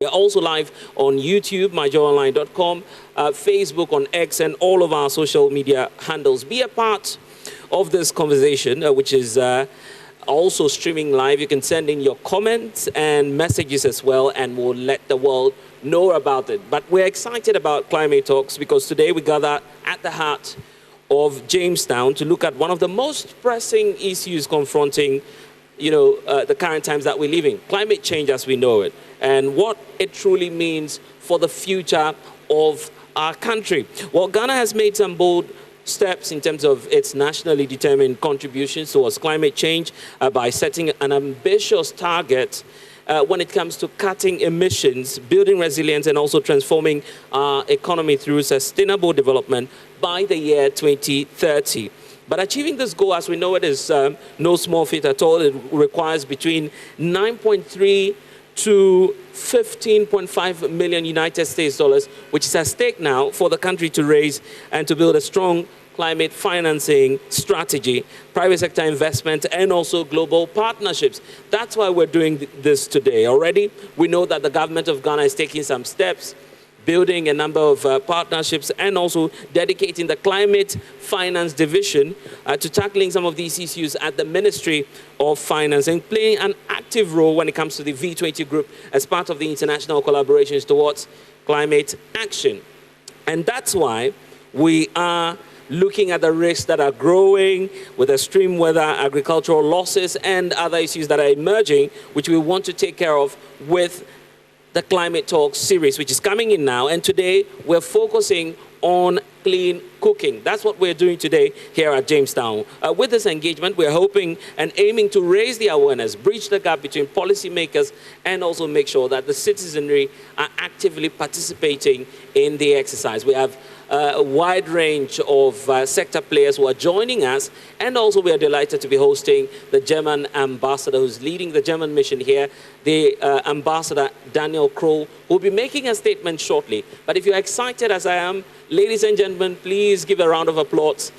We're also live on YouTube, myjoyonline.com, Facebook, on X, and all of our social media handles. Be a part of this conversation, which is also streaming live. You can send in your comments and messages as well, and we'll let the world know about it. But we're excited about Climate Talks because today we gather at the heart of Jamestown to look at one of the most pressing issues confronting the current times that we live in, climate change as we know it, and what it truly means for the future of our country. Well, Ghana has made some bold steps in terms of its nationally determined contributions towards climate change by setting an ambitious target when it comes to cutting emissions, building resilience, and also transforming our economy through sustainable development by the year 2030. But achieving this goal, as we know it, is no small feat at all. It requires between 9.3 to 15.5 million United States dollars, which is at stake now for the country to raise and to build a strong climate financing strategy, private sector investment, and also global partnerships. That's why we're doing this today. Already, we know that the government of Ghana is taking some steps, building a number of partnerships, and also dedicating the climate finance division to tackling some of these issues at the Ministry of Finance and playing an active role when it comes to the V20 group as part of the international collaborations towards climate action. And that's why we are looking at the risks that are growing with extreme weather, agricultural losses, and other issues that are emerging, which we want to take care of with the Climate Talks series, which is coming in now. And today we're focusing on clean cooking. That's what we're doing today here at Jamestown. With this engagement, we're hoping and aiming to raise the awareness, bridge the gap between policymakers, and also make sure that the citizenry are actively participating in the exercise. We have a wide range of sector players who are joining us, and also we are delighted to be hosting the German ambassador who's leading the German mission here, the Ambassador Daniel Kroll, who will be making a statement shortly. But if you're excited as I am, ladies and gentlemen, please give a round of applause.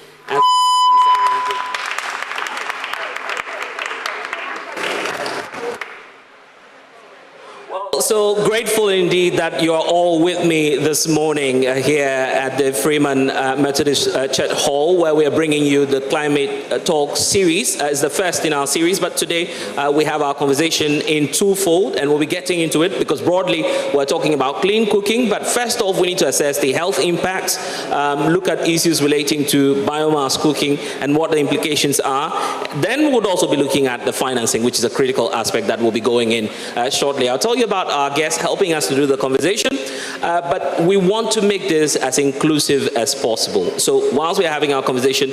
So grateful indeed that you are all with me this morning here at the Freeman Methodist Church Hall, where we are bringing you the Climate Talk series. It's the first in our series, but today we have our conversation in twofold, and we'll be getting into it because broadly we're talking about clean cooking. But first off, we need to assess the health impacts, look at issues relating to biomass cooking and what the implications are. Then we'll also be looking at the financing, which is a critical aspect that will be going in shortly. I'll tell you about our guests helping us to do the conversation, but we want to make this as inclusive as possible. So whilst we're having our conversation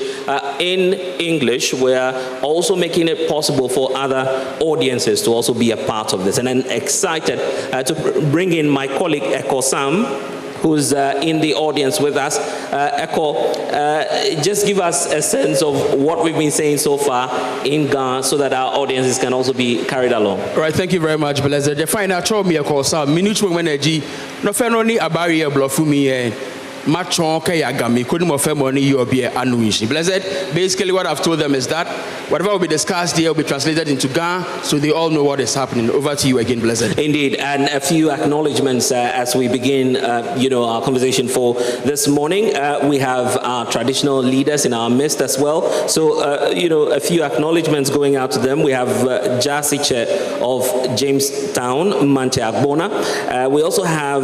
in English, we're also making it possible for other audiences to also be a part of this. And I'm excited to bring in my colleague Eko Sam, who's in the audience with us. Eko, just give us a sense of what we've been saying so far in Ghana so that our audiences can also be carried along. All right, thank you very much, Blessed. The final show me Eko Sam, minutu energy, no fenoni abari blofumi machon kayagami couldn't offer money you be anuishi. Blessed, basically what I've told them is that whatever will be discussed here will be translated into Ghana, so they all know what is happening. Over to you again, Blessed. Indeed, and a few acknowledgements as we begin our conversation for this morning. We have our traditional leaders in our midst as well, so a few acknowledgements going out to them. We have Jasiche of Jamestown, Mante Agbona. We also have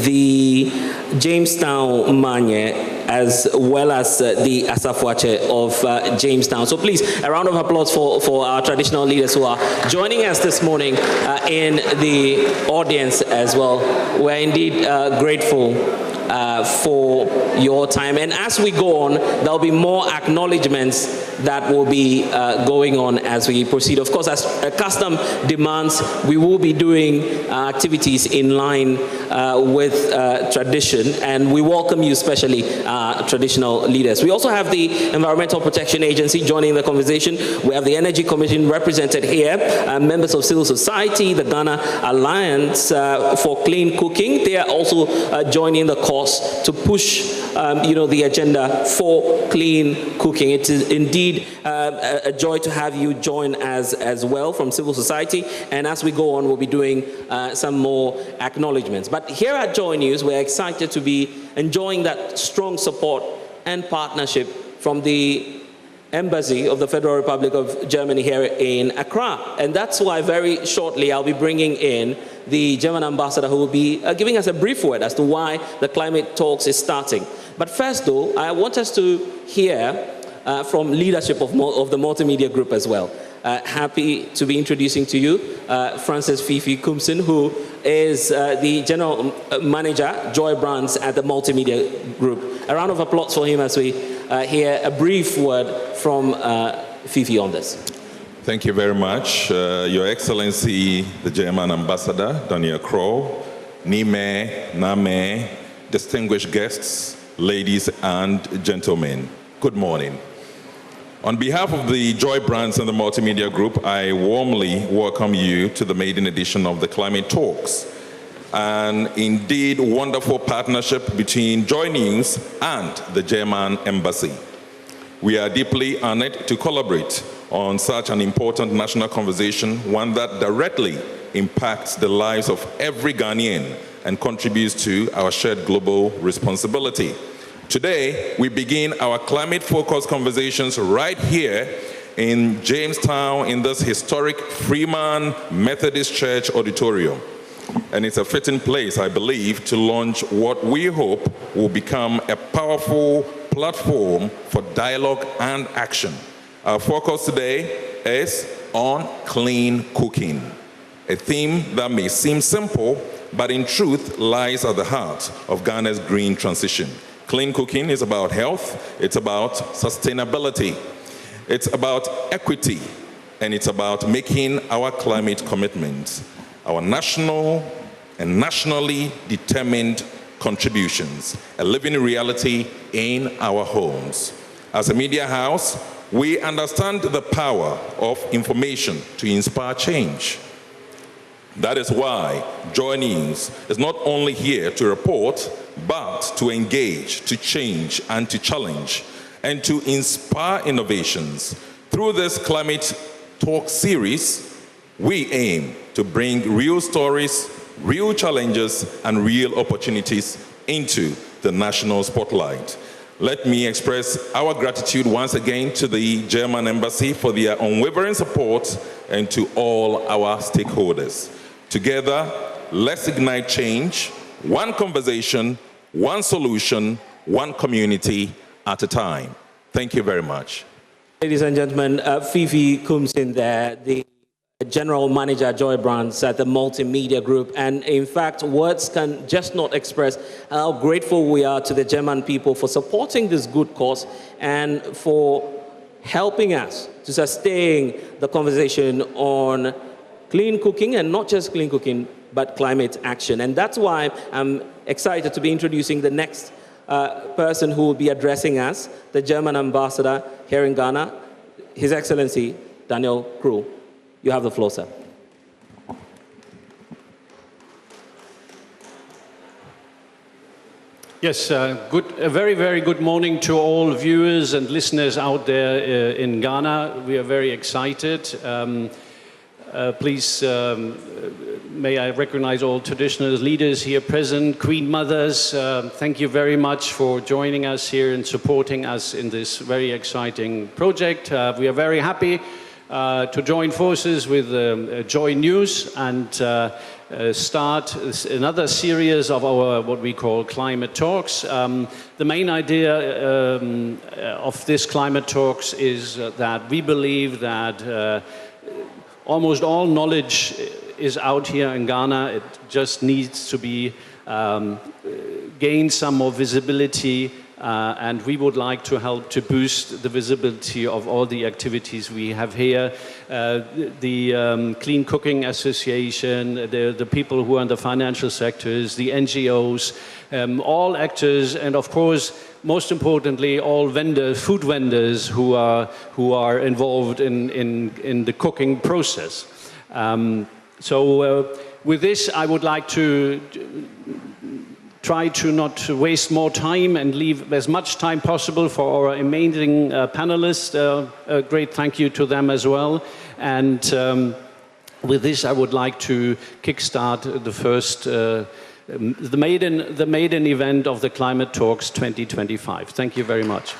the Jamestown Manye, as well as the Asafwache of Jamestown. So please, a round of applause for our traditional leaders who are joining us this morning in the audience as well. We're indeed grateful for your time. And as we go on, there'll be more acknowledgements that will be going on as we proceed. Of course, as custom demands, we will be doing activities in line with tradition, and we welcome you, especially our traditional leaders. We also have the Environmental Protection Agency joining the conversation. We have the Energy Commission represented here, members of civil society, the Ghana Alliance for Clean Cooking. They are also joining the cause to push the agenda for clean cooking. It is indeed a joy to have you join as well from civil society. And as we go on, we'll be doing some more acknowledgements. But here at Joy News, we're excited to be enjoying that strong support and partnership from the Embassy of the Federal Republic of Germany here in Accra. And that's why very shortly I'll be bringing in the German ambassador, who will be giving us a brief word as to why the climate talks is starting. But first though, I want us to hear from leadership of the multimedia group as well. Happy to be introducing to you Francis Fifi Kumsin, who is the General Manager, Joy Brands at the Multimedia Group. A round of applause for him as we hear a brief word from Fifi on this. Thank you very much. Your Excellency, the German Ambassador, Daniel Crow, Nime, Name, distinguished guests, ladies and gentlemen, good morning. On behalf of the Joy Brands and the Multimedia Group, I warmly welcome you to the maiden edition of the Climate Talks, an indeed wonderful partnership between Joy News and the German Embassy. We are deeply honored to collaborate on such an important national conversation, one that directly impacts the lives of every Ghanaian and contributes to our shared global responsibility. Today, we begin our climate-focused conversations right here in Jamestown in this historic Freeman Methodist Church auditorium. And it's a fitting place, I believe, to launch what we hope will become a powerful platform for dialogue and action. Our focus today is on clean cooking, a theme that may seem simple, but in truth lies at the heart of Ghana's green transition. Clean cooking is about health, it's about sustainability, it's about equity, and it's about making our climate commitments, our national and nationally determined contributions, a living reality in our homes. As a media house, we understand the power of information to inspire change. That is why Joy News is not only here to report, but to engage, to change, and to challenge, and to inspire innovations. Through this Climate Talk series, we aim to bring real stories, real challenges, and real opportunities into the national spotlight. Let me express our gratitude once again to the German Embassy for their unwavering support and to all our stakeholders. Together, let's ignite change, one conversation, one solution, one community at a time. Thank you very much. Ladies and gentlemen, Fifi Kumsin there, the General Manager, Joy Brands at the Multimedia Group. And in fact, words can just not express how grateful we are to the German people for supporting this good cause and for helping us to sustain the conversation on clean cooking, and not just clean cooking, but climate action. And that's why I'm excited to be introducing the next person who will be addressing us, the German ambassador here in Ghana, His Excellency Daniel Crow. You have the floor, sir. Yes, a very, very good morning to all viewers and listeners out there in Ghana. We are very excited. Please, may I recognize all traditional leaders here present, Queen Mothers. Thank you very much for joining us here and supporting us in this very exciting project. We are very happy to join forces with Joy News and start another series of our what we call climate talks. The main idea of this climate talks is that we believe that almost all knowledge is out here in Ghana. It just needs to be gain some more visibility and we would like to help to boost the visibility of all the activities we have here. The Clean Cooking Association, the people who are in the financial sectors, the NGOs, all actors, and of course, most importantly, all vendors, food vendors who are involved in the cooking process. With this, I would like to try to not waste more time and leave as much time possible for our amazing panelists. A great thank you to them as well. And with this, I would like to kickstart the first, the maiden event of the Climate Talks 2025. Thank you very much.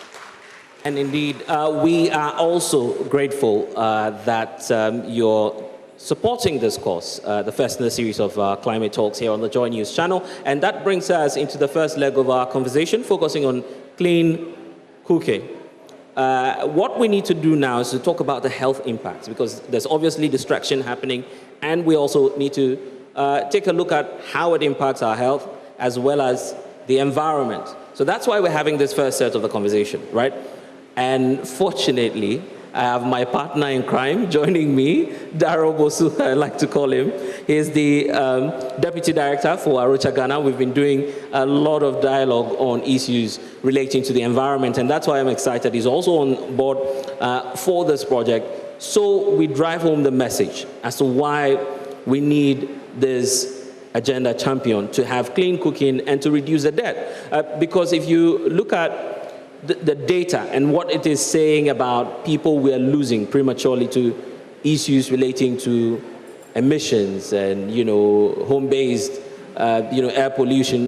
And indeed, we are also grateful that you're supporting this course, the first in the series of Climate Talks here on the Joy News channel. And that brings us into the first leg of our conversation, focusing on clean cooking. What we need to do now is to talk about the health impacts, because there's obviously distraction happening, and we also need to take a look at how it impacts our health as well as the environment. So that's why we're having this first set of the conversation, right? And fortunately, I have my partner in crime joining me, Darrell Bosu, I like to call him. He's the Deputy Director for Arocha Ghana. We've been doing a lot of dialogue on issues relating to the environment, and that's why I'm excited. He's also on board for this project. So we drive home the message as to why we need this agenda champion to have clean cooking and to reduce the debt. Because if you look at the data and what it is saying about people we are losing prematurely to issues relating to emissions and, home-based, air pollution.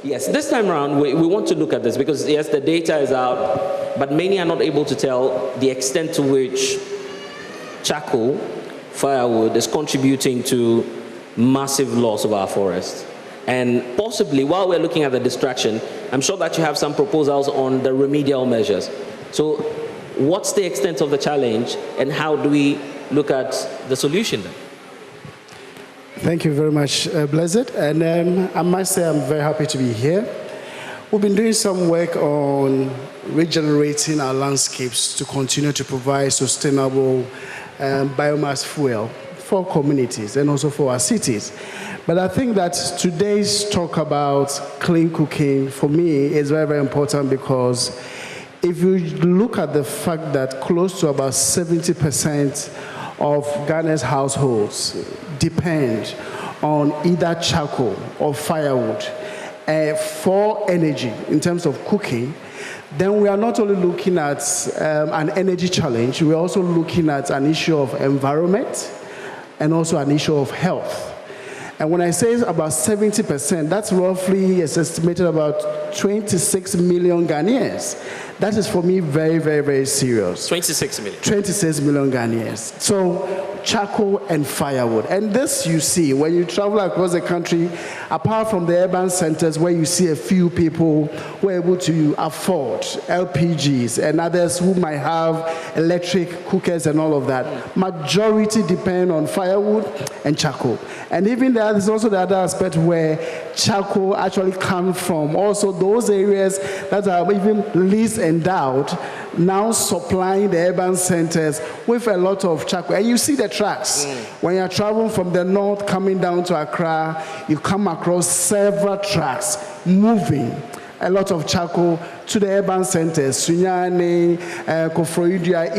Yes, this time around, we want to look at this because, yes, the data is out, but many are not able to tell the extent to which charcoal, firewood, is contributing to massive loss of our forests. And possibly, while we're looking at the distraction, I'm sure that you have some proposals on the remedial measures. So what's the extent of the challenge, and how do we look at the solution then? Thank you very much, Blessed. And I must say I'm very happy to be here. We've been doing some work on regenerating our landscapes to continue to provide sustainable biomass fuel for communities and also for our cities. But I think that today's talk about clean cooking, for me, is very, very important, because if you look at the fact that close to about 70% of Ghana's households depend on either charcoal or firewood for energy in terms of cooking, then we are not only looking at an energy challenge, we're also looking at an issue of environment and also an issue of health. And when I say about 70%, that's roughly, it's estimated about 26 million Ghanaians. That is, for me, very, very, very serious. 26 million. 26 million Ghanaians. So charcoal and firewood. And this you see when you travel across the country, apart from the urban centers where you see a few people who are able to afford LPGs and others who might have electric cookers and all of that. Majority depend on firewood and charcoal. And even there's also the other aspect where charcoal actually comes from also those areas that are even least endowed, now supplying the urban centers with a lot of charcoal. And you see the tracks. When you're traveling from the north coming down to Accra, you come across several tracks moving a lot of charcoal to the urban centers, Sunyani, Kofroidua,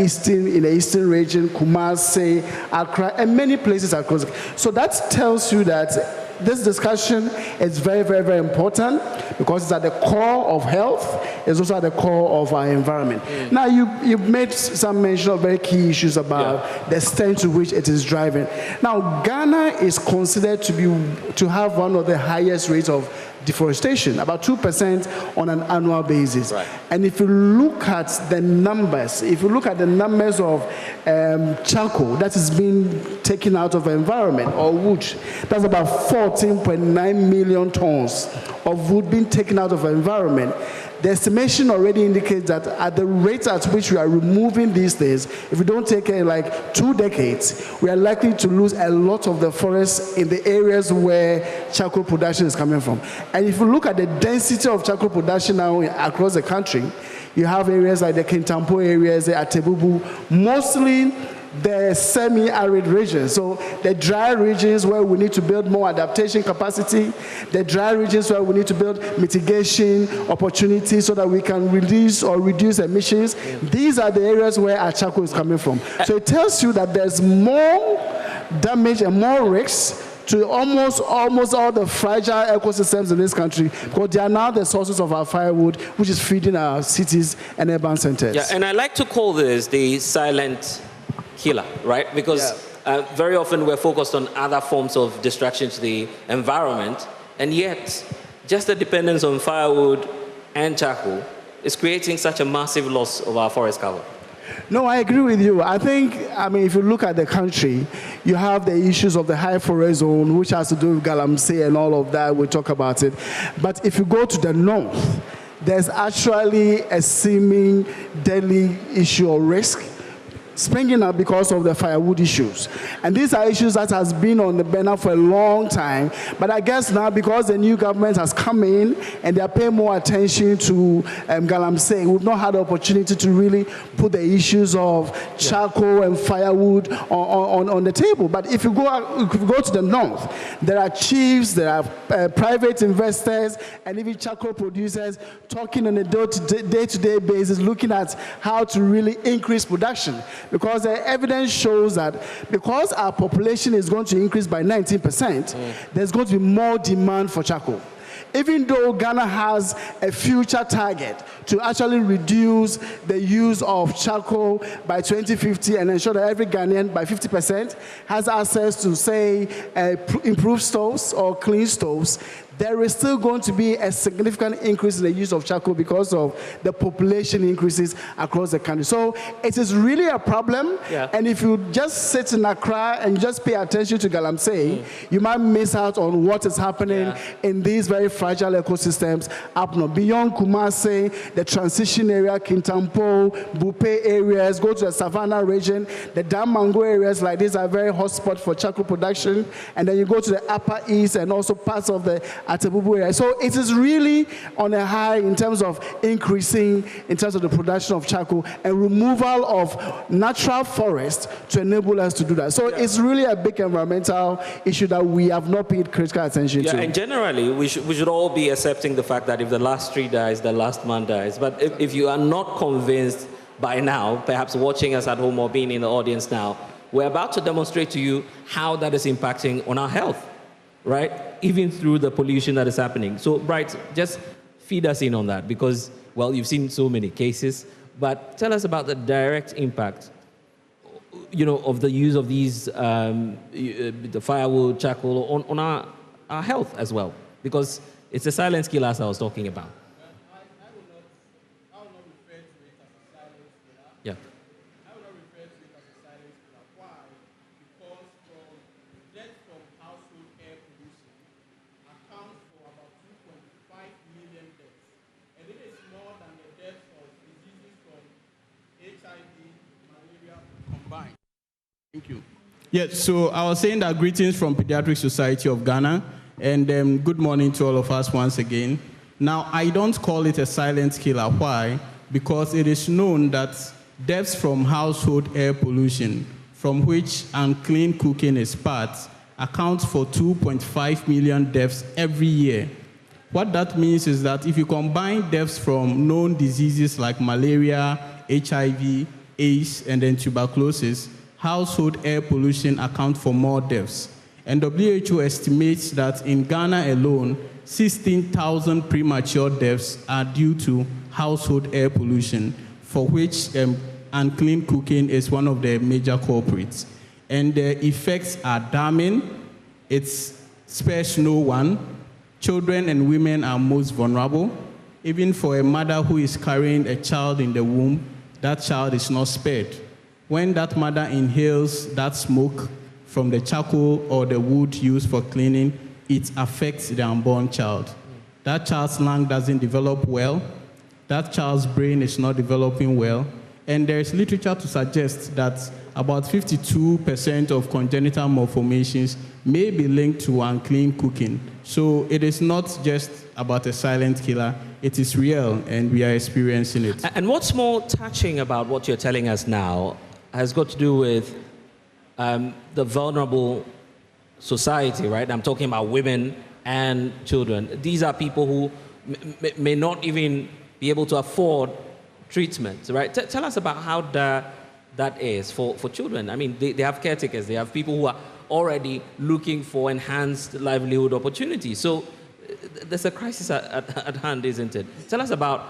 in the eastern region, Kumasi, Accra, and many places across. So that tells you that this discussion is very, very, very important, because it's at the core of health. It's also at the core of our environment. Now, you've made some mention of very key issues about the extent to which it is driving. Now, Ghana is considered to have one of the highest rates of deforestation, about 2% on an annual basis. Right. And if you look at the numbers, of charcoal that is being taken out of the environment, or wood, that's about 14.9 million tons of wood being taken out of the environment. the estimation already indicates that at the rate at which we are removing these things, if we don't take care like 2 decades, we are likely to lose a lot of the forests in the areas where charcoal production is coming from. And if you look at the density of charcoal production now across the country, you have areas like the Kintampo areas, the Atebubu, mostly the semi-arid regions. So the dry regions where we need to build more adaptation capacity, the dry regions where we need to build mitigation opportunities so that we can release or reduce emissions. These are the areas where our charcoal is coming from. So it tells you that there's more damage and more risks to almost all the fragile ecosystems in this country, because they are now the sources of our firewood, which is feeding our cities and urban centers. Yeah, and I like to call this the silent killer, right? Because very often we're focused on other forms of distraction to the environment, and yet just the dependence on firewood and charcoal is creating such a massive loss of our forest cover. No, I agree with you. I mean, if you look at the country, you have the issues of the high forest zone, which has to do with Galamsey and all of that. We'll talk about it. But if you go to the north, there's actually a seeming deadly issue or risk springing up because of the firewood issues. And these are issues that has been on the banner for a long time. But I guess now, because the new government has come in and they are paying more attention to Galamsey, we've not had the opportunity to really put the issues of charcoal and firewood on the table. But if you go to the north, there are chiefs, there are private investors, and even charcoal producers talking on a day-to-day basis, looking at how to really increase production. Because the evidence shows that because our population is going to increase by 19%, there's going to be more demand for charcoal. Even though Ghana has a future target to actually reduce the use of charcoal by 2050 and ensure that every Ghanaian by 50% has access to, say, improved stoves or clean stoves, there is still going to be a significant increase in the use of charcoal because of the population increases across the country. So it is really a problem. Yeah. And if you just sit in Accra and just pay attention to Galamsey, you might miss out on what is happening in these very fragile ecosystems up north. Beyond Kumasi, the transition area, Kintampo, Bupe areas, go to the Savannah region, the Damango areas like these are very hot spots for charcoal production. And then you go to the Upper East and also parts of the Atebubu area. So it is really on a high in terms of increasing in terms of the production of charcoal and removal of natural forest to enable us to do that. So it's really a big environmental issue that we have not paid critical attention to. And generally, we should all be accepting the fact that if the last tree dies, the last man dies. But if you are not convinced by now, perhaps watching us at home or being in the audience now, we're about to demonstrate to you how that is impacting on our health, right? Even through the pollution that is happening. So, Bright, just feed us in on that because, well, you've seen so many cases, but tell us about the direct impact, you know, of the use of these, the firewood, charcoal, on our health as well, because it's a silent killer as I was talking about. I will not refer to it as a silent killer. Yeah. I will not refer to it as a silent killer. Why? Because from death from household air pollution accounts for about 2.5 million deaths. And it is more than the deaths of diseases from HIV, malaria combined. Thank you. Yes, so I was saying that greetings from Pediatric Society of Ghana, and good morning to all of us once again. Now, I don't call it a silent killer. Why? Because it is known that deaths from household air pollution, from which unclean cooking is part, accounts for 2.5 million deaths every year. What that means is that if you combine deaths from known diseases like malaria, HIV, AIDS, and then tuberculosis, household air pollution accounts for more deaths. And WHO estimates that in Ghana alone, 16,000 premature deaths are due to household air pollution, for which unclean cooking is one of the major culprits. And the effects are damning. It spares no one. Children and women are most vulnerable. Even for a mother who is carrying a child in the womb, that child is not spared. When that mother inhales that smoke from the charcoal or the wood used for cleaning, it affects the unborn child. That child's lung doesn't develop well. that child's brain is not developing well. And there is literature to suggest that about 52% of congenital malformations may be linked to unclean cooking. So it is not just about a silent killer, it is real, and we are experiencing it. And what's more touching about what you're telling us now has got to do with the vulnerable society, right? I'm talking about women and children. These are people who may not even be able to afford treatment, right? Tell us about how that is for children. I mean, they have caretakers, they have people who are already looking for enhanced livelihood opportunities. So there's a crisis at hand, isn't it? Tell us about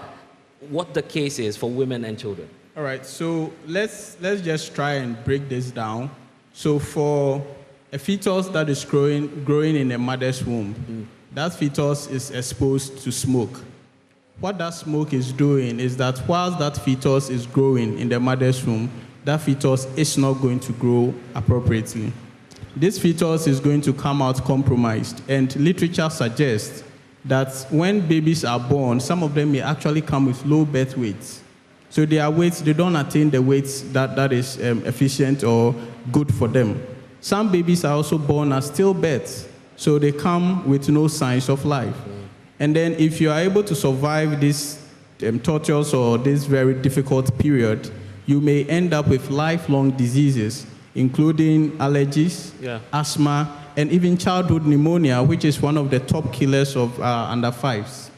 what the case is for women and children. All right, so let's just try and break this down. So for a fetus that is growing in a mother's womb, that fetus is exposed to smoke. What that smoke is doing is that whilst that fetus is growing in the mother's womb, that fetus is not going to grow appropriately. This fetus is going to come out compromised, and literature suggests that when babies are born, some of them may actually come with low birth weights. So their weights, they don't attain the weights that is efficient or good for them. Some babies are also born as stillbirths, so they come with no signs of life. And then if you are able to survive this tortures or this very difficult period, you may end up with lifelong diseases, including allergies, asthma, and even childhood pneumonia, which is one of the top killers of under fives.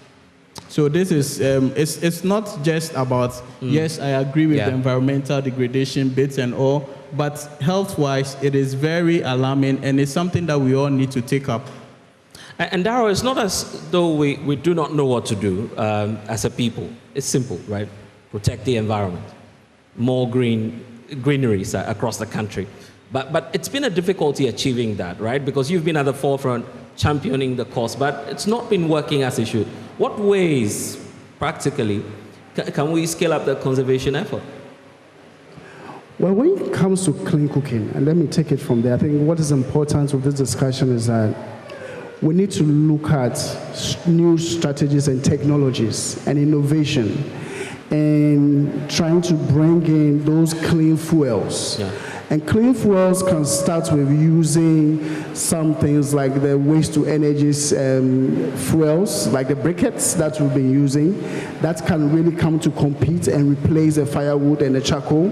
So this is, it's not just about, yes, I agree with the environmental degradation bits and all, but health-wise, it is very alarming, and it's something that we all need to take up. And Darrow, it's not as though we do not know what to do as a people. It's simple, right? Protect the environment. More greeneries across the country. But it's been a difficulty achieving that, right? Because you've been at the forefront championing the cause, but it's not been working as it should. What ways, practically, can we scale up the conservation effort? Well, when it comes to clean cooking, and let me take it from there, I think what is important with this discussion is that we need to look at new strategies and technologies and innovation and trying to bring in those clean fuels. And clean fuels can start with using some things like the waste-to-energy fuels, like the briquettes that we've been using, that can really come to compete and replace the firewood and the charcoal.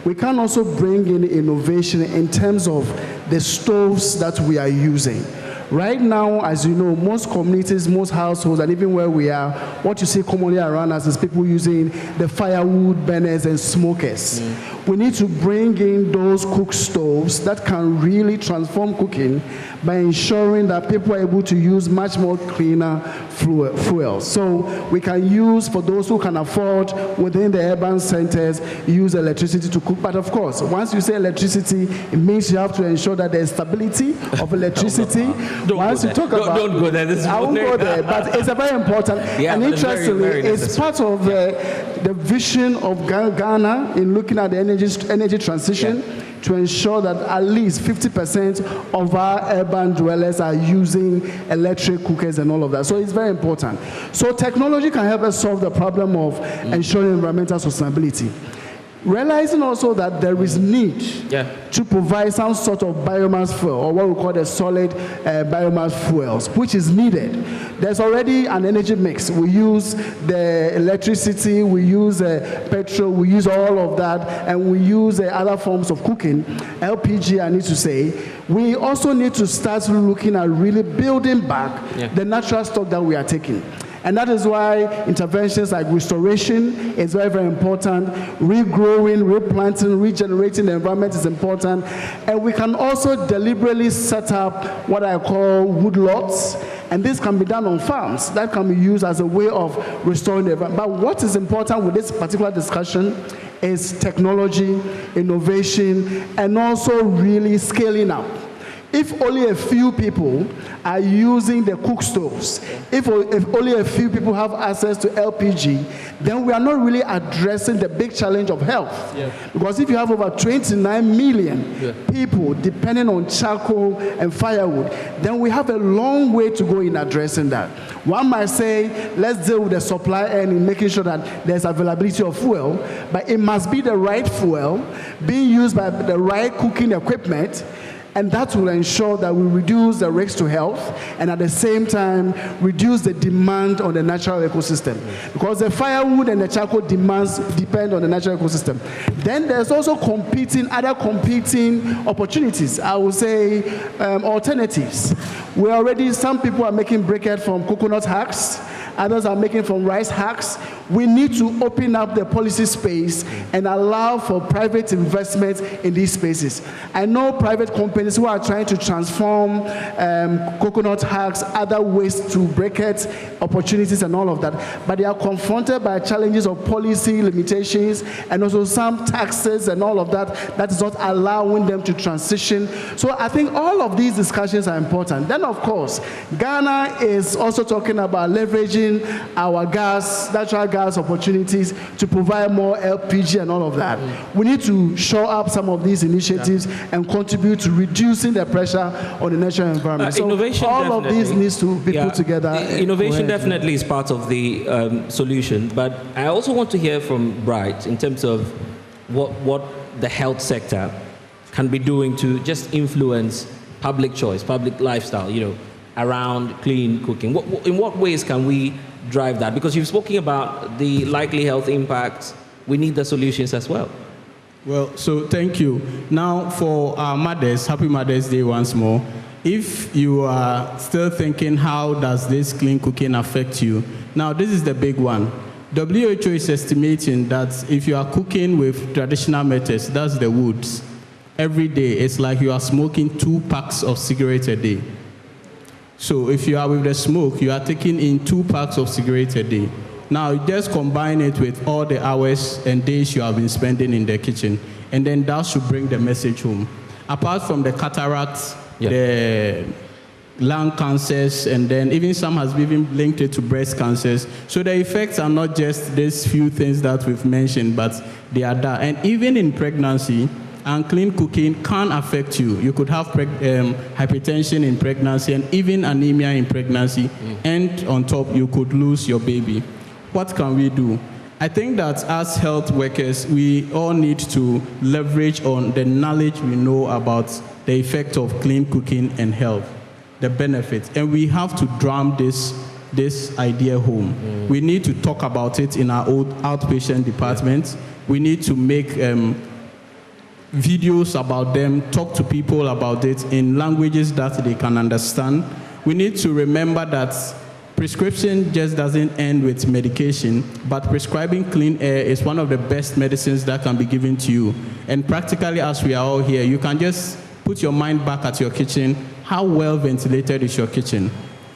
We can also bring in innovation in terms of the stoves that we are using. Right now, as you know, most communities, most households, and even where we are, what you see commonly around us is people using the firewood burners and smokers. We need to bring in those cook stoves that can really transform cooking by ensuring that people are able to use much more cleaner fuels. So we can use, for those who can afford within the urban centers, use electricity to cook. But of course, once you say electricity, it means you have to ensure that there's stability of electricity. Don't go there. I won't go there, but it's a very important. And interestingly, it's part of the vision of Ghana in looking at the energy transition to ensure that at least 50% of our urban dwellers are using electric cookers and all of that. So it's very important. So technology can help us solve the problem of ensuring environmental sustainability. Realizing also that there is need to provide some sort of biomass fuel, or what we call the solid biomass fuels, which is needed. There's already an energy mix. We use the electricity, we use petrol, we use all of that, and we use other forms of cooking, LPG, I need to say. We also need to start looking at really building back the natural stock that we are taking. And that is why interventions like restoration is very, very important. Regrowing, replanting, regenerating the environment is important. And we can also deliberately set up what I call woodlots. And this can be done on farms. That can be used as a way of restoring the environment. But what is important with this particular discussion is technology, innovation, and also really scaling up. If only a few people are using the cook stoves, if only a few people have access to LPG, then we are not really addressing the big challenge of health. Yeah. Because if you have over 29 million people depending on charcoal and firewood, then we have a long way to go in addressing that. One might say, let's deal with the supply end in making sure that there's availability of fuel, but it must be the right fuel being used by the right cooking equipment, and that will ensure that we reduce the risks to health and at the same time reduce the demand on the natural ecosystem. Because the firewood and the charcoal demands depend on the natural ecosystem. Then there's also other competing opportunities. I would say alternatives. Some people are making briquette from coconut husks. Others are making from rice husks. We need to open up the policy space and allow for private investment in these spaces. I know private companies who are trying to transform coconut husks, other waste to briquettes, opportunities and all of that, but they are confronted by challenges of policy limitations and also some taxes and all of that is not allowing them to transition. So I think all of these discussions are important. Then of course, Ghana is also talking about leveraging our natural gas opportunities to provide more LPG and all of that. We need to shore up some of these initiatives and contribute to reducing the pressure on the natural environment. So all of these needs to be put together. Innovation definitely is part of the solution, but I also want to hear from Bright in terms of what the health sector can be doing to just influence public choice, public lifestyle, around clean cooking. In what ways can we drive that? Because you've spoken about the likely health impacts. We need the solutions as well. Well, so thank you. Now for our mothers, happy Mother's Day once more. If you are still thinking, how does this clean cooking affect you? Now, this is the big one. WHO is estimating that if you are cooking with traditional methods, that's the woods, every day, it's like you are smoking 2 packs of cigarettes a day. So if you are with the smoke, you are taking in 2 packs of cigarettes a day. Now, just combine it with all the hours and days you have been spending in the kitchen, and then that should bring the message home. Apart from the cataracts, the lung cancers, and then even some has even linked it to breast cancers. So the effects are not just these few things that we've mentioned, but they are there. And even in pregnancy, and clean cooking can affect you. You could have hypertension in pregnancy and even anemia in pregnancy, and on top, you could lose your baby. What can we do? I think that as health workers, we all need to leverage on the knowledge we know about the effect of clean cooking and health, the benefits, and we have to drum this idea home. We need to talk about it in our own outpatient departments. We need to make videos about them, talk to people about it in languages that they can understand. We need to remember that prescription just doesn't end with medication, but prescribing clean air is one of the best medicines that can be given to you. And practically, as we are all here, you can just put your mind back at your kitchen. How well ventilated is your kitchen?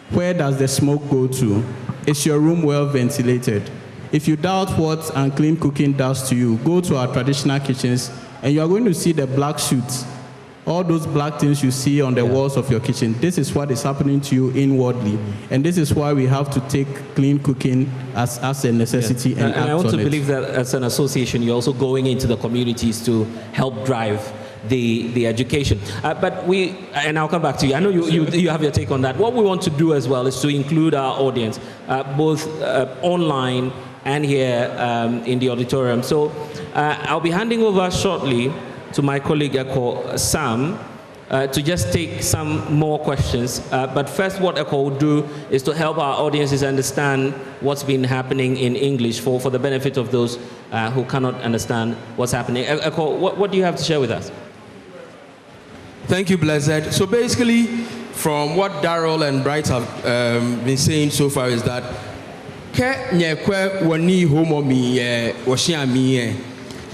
Where does the smoke go to? Is your room well ventilated? If you doubt what unclean cooking does to you, go to our traditional kitchens, and you are going to see the black shoots, all those black things you see on the walls of your kitchen. This is what is happening to you inwardly. And this is why we have to take clean cooking as a necessity and act on it. And I want to believe that as an association, you're also going into the communities to help drive the education. And I'll come back to you. I know you have your take on that. What we want to do as well is to include our audience, both online and here in the auditorium. So I'll be handing over shortly to my colleague Sam to just take some more questions. But first, what Eko will do is to help our audiences understand what's been happening in English for the benefit of those who cannot understand what's happening. Eko, what do you have to share with us? Thank you, Blessed. So basically, from what Daryl and Bright have been saying so far is that ke nyekwe woni homo mi wohia mi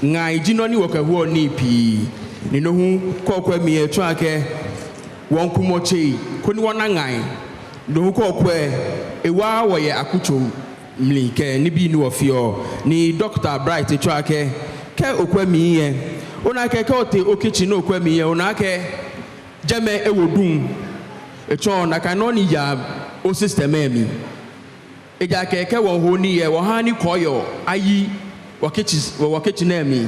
ngai jino ni wokahwo ni pi ni no hu kokwa mi etwa ke won kumoche koni wona ngai no hu kokwa ewa wo ye akucho mlike ni bi ni ofio ni Dr. Bright etwa ke okwa mi ye ona ke ote okichi no okwa mi ye ona ke Jeme ewodum. Echon na kanoni ya o system emi. Eja keke wo honi ye wo hani koyo ayi wakechi na emi.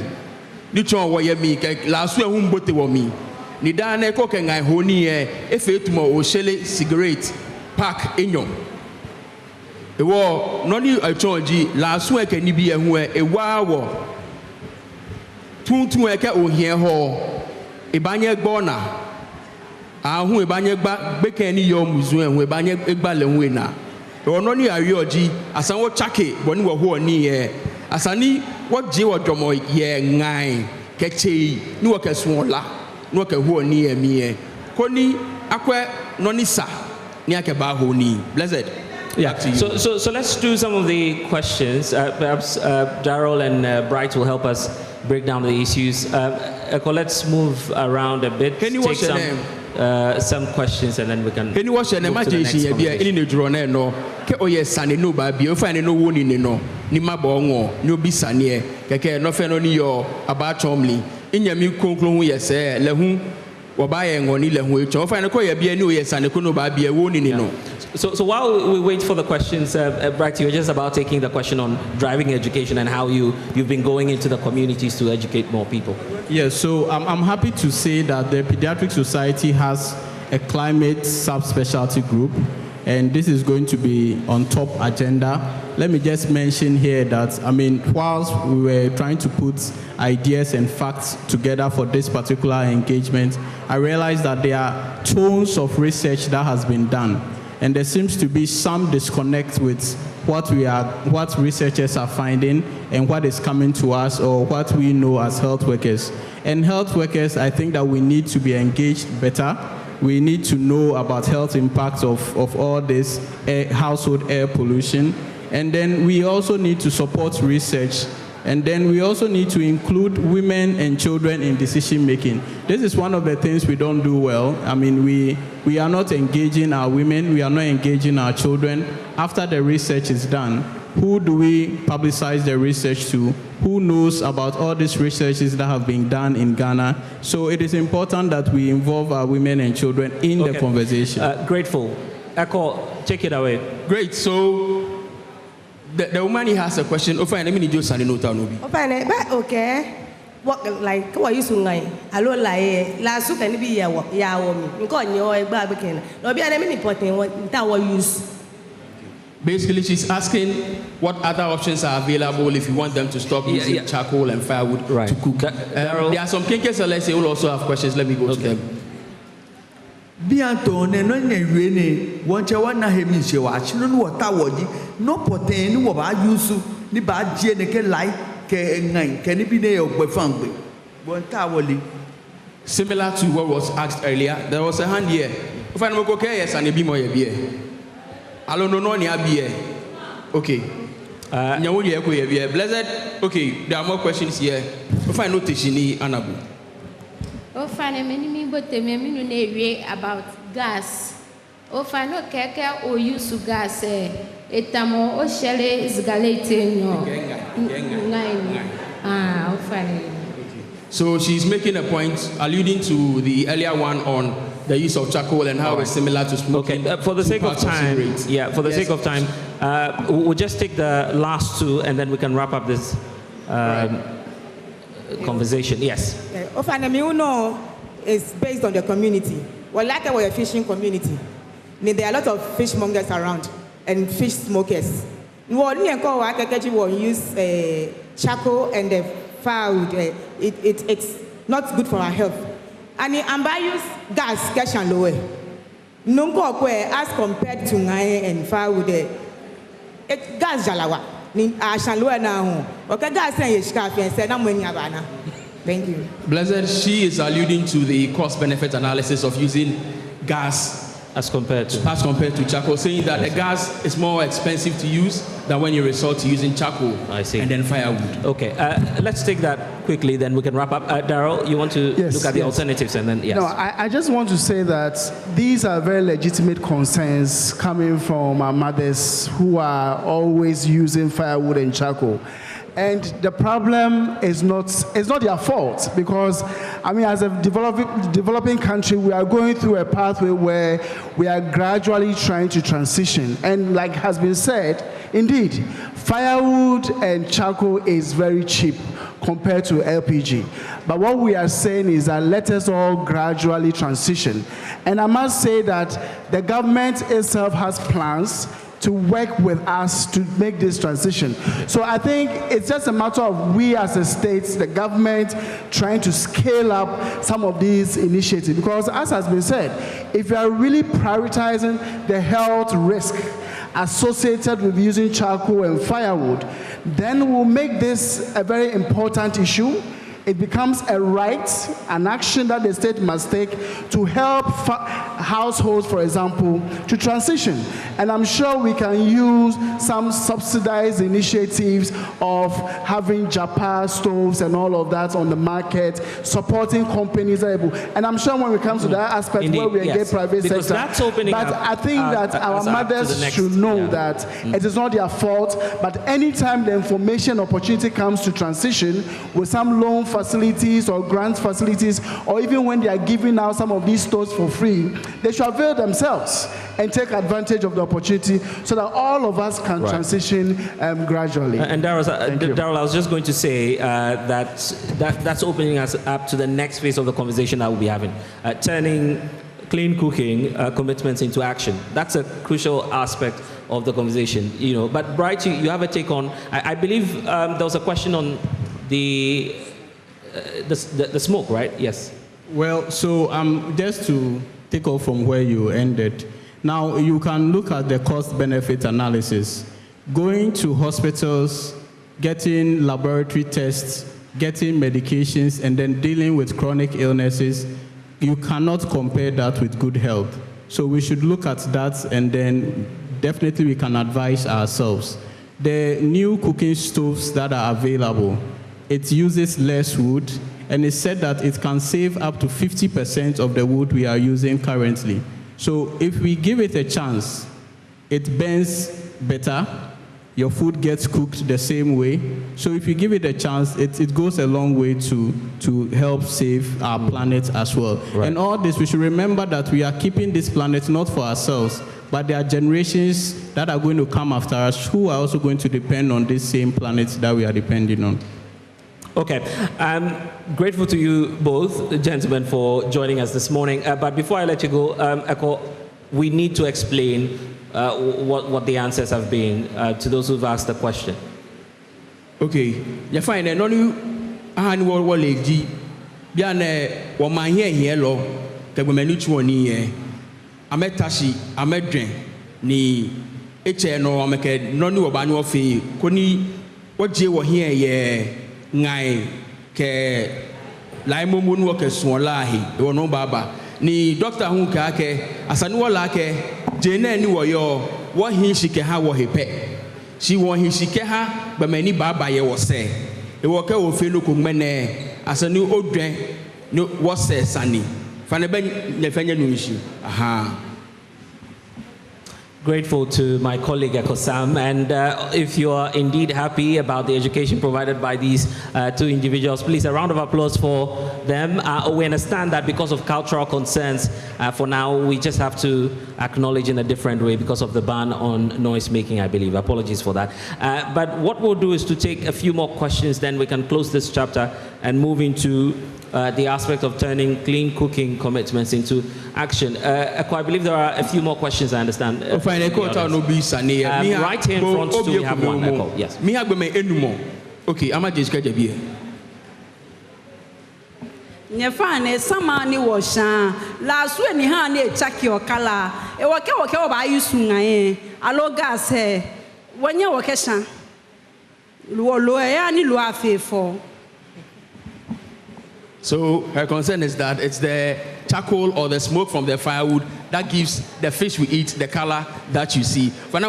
Ni chon wo ye mi ke laso ehun bote wo mi. Ni da na ko ke ngai honi ye efe etuma o shele cigarette pack enyo. Ewo noni echonji laso eke ni bi ehun ewa wo. Tuntun eke ohie ho. Ibanye gbona. Ahun ibanye gba gbeke ni yo muzu ehun ibanye egba lehun na. Ono ni arioji asan wo chake boni wo ho ni ye. Asani wo je wo domo ye ngai keche ni wo kesu ola ni wo ke ho ni ye mi ye. Koni akwe nonisa ni akeba ho ni. Blessed. Yeah. So let's do some of the questions. Perhaps Darrell and Bright will help us break down the issues. Eko, let's move around a bit. Can you take what's your name? Some questions and then we can. Can you watch an imagination? Any new drone no. Ke oye sane no ba bi o fa ne no woni ne no. Ni mabo onwo ni obi sane keke no fe no ni yo aba chomli. Inyami konkron hu ye se lehu oba ye ngoni lehu e cho fa ne ko ye bia ni oye sane ko no ba bia woni ne no. So while we wait for the questions, Bright, you're just about taking the question on driving education and how you've been going into the communities to educate more people. Yes, so I'm happy to say that the Pediatric Society has a climate subspecialty group, and this is going to be on top agenda. Let me just mention here that, whilst we were trying to put ideas and facts together for this particular engagement, I realized that there are tons of research that has been done. And there seems to be some disconnect with what researchers are finding and what is coming to us or what we know as health workers. And health workers, I think that we need to be engaged better. We need to know about health impacts of all this household air pollution. And then we also need to support research. And then we also need to include women and children in decision making. This is one of the things we don't do well. We are not engaging our women, we are not engaging our children. After the research is done, who do we publicize the research to? Who knows about all these researches that have been done in Ghana? So it is important that we involve our women and children in the conversation. Grateful. Eko, take it away. Great. So the woman has a question. Okay. What like what you sungai? Alo lai la su kan bi ya wo mi. Nko nyo e gba be ken. No bi ana mi important what that what use. Basically, she's asking what other options are available if you want them to stop using charcoal and firewood to cook. There are some kinkers and let's say who also have questions. Let me go to them. Bianto ne no ne wiene wonche wana hemi hye wa chino no wota wodi no poten ni wo ba yusu ni ba je ne ke lai ke ngai ke ni bi ne ogbefangbe wonta woli. Similar to what was asked earlier, there was a hand here. If I know okay, yes, and a bit more here. I don't know any here. Okay. Blessed. Okay, there are more questions here. If I know Tishini Anabu. Oh, fine, many but the memory about gas. Oh, fine, no keke or use gas. Etamo or shell is galating. Oh, fine. So she's making a point alluding to the earlier one on the use of charcoal and how it's similar to smoking. Okay, for the sake of time, for the sake of time, we'll just take the last two and then we can wrap up this conversation. Yes. Ofanemi is based on the community. Well, like our fishing community, there are a lot of fishmongers around and fish smokers. We use charcoal and the firewood. It's not good for our health. And I use gas, cash and lower. Nungo as compared to ngai and firewood, gas jalawa. Thank you. Blessed, she is alluding to the cost-benefit analysis of using gas as compared to charcoal, saying that the gas is more expensive to use than when you resort to using charcoal and then firewood. Okay, let's take that quickly, then we can wrap up. Darrell, you want to look at the alternatives and then, yes. No, I just want to say that these are very legitimate concerns coming from our mothers who are always using firewood and charcoal. And the problem is not their fault, because, I mean, as a developing country, we are going through a pathway where we are gradually trying to transition. And like has been said, indeed, firewood and charcoal is very cheap compared to LPG. But what we are saying is that let us all gradually transition. And I must say that the government itself has plans to work with us to make this transition. So I think it's just a matter of we as a state, the government, trying to scale up some of these initiatives. Because as has been said, if you are really prioritizing the health risk associated with using charcoal and firewood, then we'll make this a very important issue. It becomes a right, an action that the state must take to help households, for example, to transition. And I'm sure we can use some subsidized initiatives of having Japa stoves and all of that on the market, supporting companies that are able. And I'm sure when we come to that aspect, indeed, where we engage private because sector, that's opening but up, I think that our mothers should know that it is not their fault, but anytime the information opportunity comes to transition with some loan facilities or grant facilities, or even when they are giving out some of these stores for free, they should avail themselves and take advantage of the opportunity so that all of us can transition gradually. And Daryl, I was just going to say that's opening us up to the next phase of the conversation that we'll be having, turning clean cooking commitments into action. That's a crucial aspect of the conversation, you know. But Bright, you have a take on, I believe there was a question on the smoke, right? Yes. Well, so just to take off from where you ended, now you can look at the cost-benefit analysis. Going to hospitals, getting laboratory tests, getting medications, and then dealing with chronic illnesses, you cannot compare that with good health. So we should look at that, and then definitely we can advise ourselves. The new cooking stoves that are available, it uses less wood, and it's said that it can save up to 50% of the wood we are using currently. So if we give it a chance, it burns better, your food gets cooked the same way. So if you give it a chance, it goes a long way to help save our planet as well. Right. And all this, we should remember that we are keeping this planet not for ourselves, but there are generations that are going to come after us who are also going to depend on this same planet that we are depending on. Okay, I'm grateful to you both, gentlemen, for joining us this morning. But before I let you go, Eko, we need to explain what the answers have been to those who've asked the question. Okay, you find that only and what lady, Biane, or my here, lo, the women each one here. I met Tashi, I met Dren, ni HNO, I make no new banyo fee, Koni, what you were here, yeah. Ngai ke laimo munu ke swolahi wo no baba ni doctor hu ka ke asanu wala ke jena ni wo yo wo hin shike ha wo hepe si wo hin shike ha ba mani baba ye wo se e wo ke wo fe no ko mene asanu odwen no wo se sani fa ne ba ne fanya no nshi aha. Grateful to my colleague Eko Sam, and if you are indeed happy about the education provided by these two individuals, please a round of applause for them. We understand that because of cultural concerns, for now we just have to acknowledge in a different way because of the ban on noise making, I believe. Apologies for that. But what we'll do is to take a few more questions, then we can close this chapter and move into the aspect of turning clean cooking commitments into action. I believe there are a few more questions, I understand. Right here in front, too, we have one. Yes. Okay, I'm just going to be here. Nyefane samani washa la sueni ha ne chaki okala e woke oba yusu ngaye aloga se wonye woke sha lo ya ni lo afefo. So her concern is that it's the charcoal or the smoke from the firewood that gives the fish we eat the color that you see. Hello.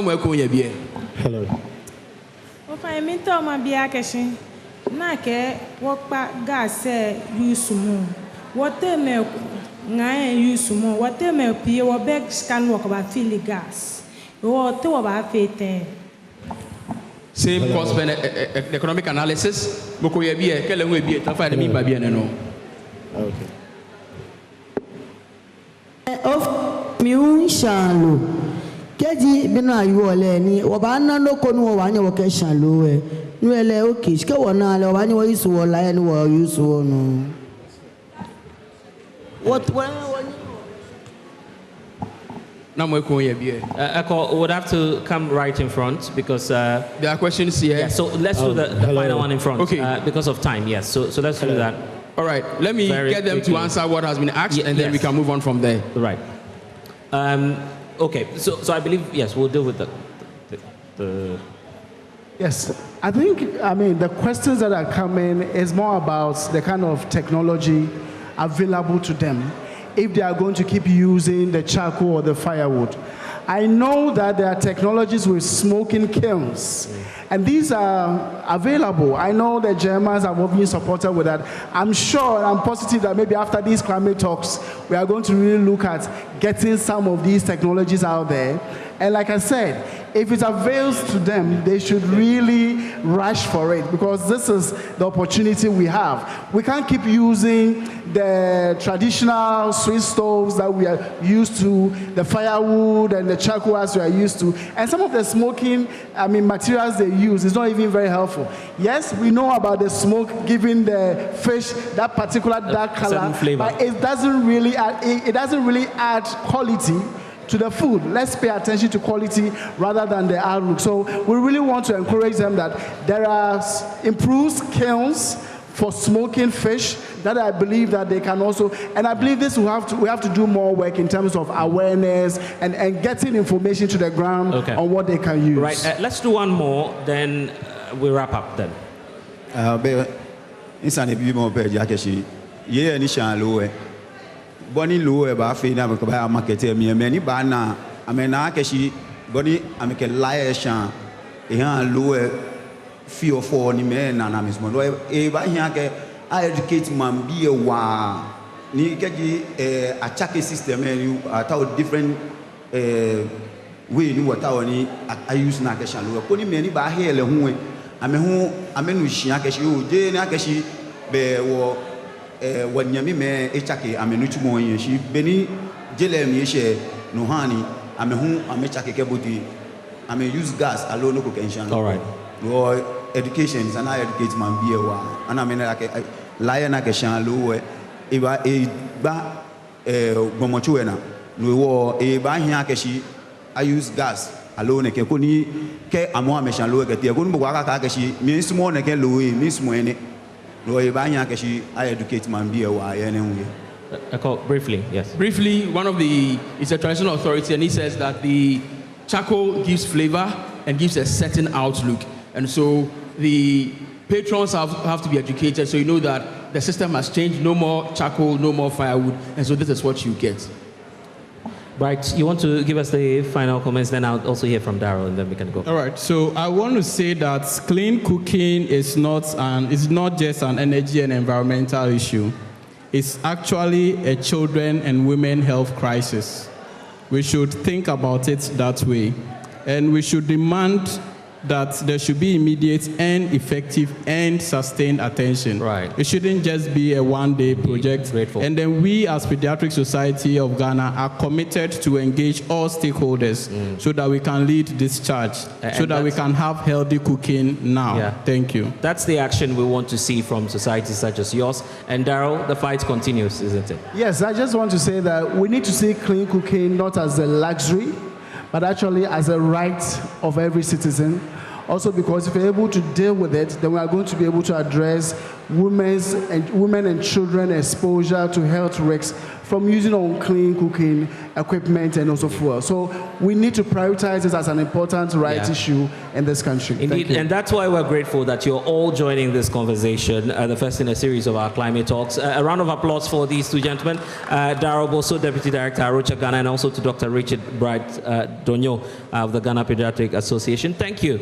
Ofa mi to ma bia keshi na ke wokpa gas use mu. What me ngai use mu. What me pie wo beg scan work about fill gas. Wo te wo ba fete. same cost benefit economic analysis. Moko ye bi e kele nwe bi e tafa de mi ba bi e no. Okay. Of miun shalo. Keji bino ayu ole ni oba na no ko nu wa nya wo ke shalo e. Nu ele okay, ke wo na le oba nya wo isu wo la ni wo use wo no. What when Echo would have to come right in front because there are questions here. Yeah, so let's do the final one in front. Okay. Because of time, yes. So let's do that. All right. Let me get them to answer what has been asked, and then we can move on from there. Right. Okay. So I believe yes, we'll deal with the. Yes, I mean the questions that are coming is more about the kind of technology available to them, if they are going to keep using the charcoal or the firewood. I know that there are technologies with smoking kilns, and these are available. I know the Germans are being supported with that. I'm sure, I'm positive that maybe after these climate talks, we are going to really look at getting some of these technologies out there. And like I said, if it avails to them, they should really rush for it, because this is the opportunity we have. We can't keep using the traditional Swiss stoves that we are used to, the firewood and the charcoal as we are used to. And some of the smoking, materials they use is not even very helpful. Yes, we know about the smoke giving the fish that particular dark color, but it doesn't really add quality to the food. Let's pay attention to quality rather than the outlook. So we really want to encourage them that there are improved kilns for smoking fish that I believe that they can also, and I believe this we have to do more work in terms of awareness and getting information to the ground on what they can use. Right, let's do one more, then we wrap up then. Boni lowe ba fe na ko ba market mi ni ba na amena ke shi boni ameke laye shan e han lowe fi o fo ni me na mismo do e ba hian ke a educate man bi wa ni ke ji a check system ni ata different way ni wata oni a use na ke shan lowe ko ni me ni ba hele hu amenu shian ke shi o je na ke shi be wo wanyami me echake amenutu mo yen shi beni jele mi she no hani amehu amechake keboti ame use gas alone no kenshan. All right. Your education is an educate man be wa ana me like lion na keshan lo e ba gomochu na no wo e ba hia keshi I use gas alone ke ko ni ke amo ameshan lo ke tie ko nbo ka ka keshi mi sumo ne ke lo e mi sumo ene. Briefly, yes. Briefly, it's a traditional authority, and he says that the charcoal gives flavor and gives a certain outlook. And so the patrons have to be educated, so you know that the system has changed. No more charcoal, no more firewood, and so this is what you get. Right, you want to give us the final comments, then I'll also hear from Daryl, and then we can go. All right, so I want to say that clean cooking is not just an energy and environmental issue. It's actually a children and women health crisis. We should think about it that way, and we should demand that there should be immediate and effective and sustained attention. Right. It shouldn't just be a one-day project. Grateful. And then we as Pediatric Society of Ghana are committed to engage all stakeholders so that we can lead this charge, so that we can have healthy cooking now. Yeah. Thank you. That's the action we want to see from societies such as yours. And Daryl, the fight continues, isn't it? Yes, I just want to say that we need to see clean cooking not as a luxury, but actually as a right of every citizen. Also, because if we're able to deal with it, then we are going to be able to address women and children exposure to health risks from using unclean cooking equipment and also fuel. So we need to prioritize this as an important issue in this country. Indeed, and that's why we're grateful that you're all joining this conversation, the first in a series of our climate talks. A round of applause for these two gentlemen, Daryl Boso, Deputy Director, Arocha Ghana, and also to Dr. Richard Bright Donyo of the Ghana Pediatric Association. Thank you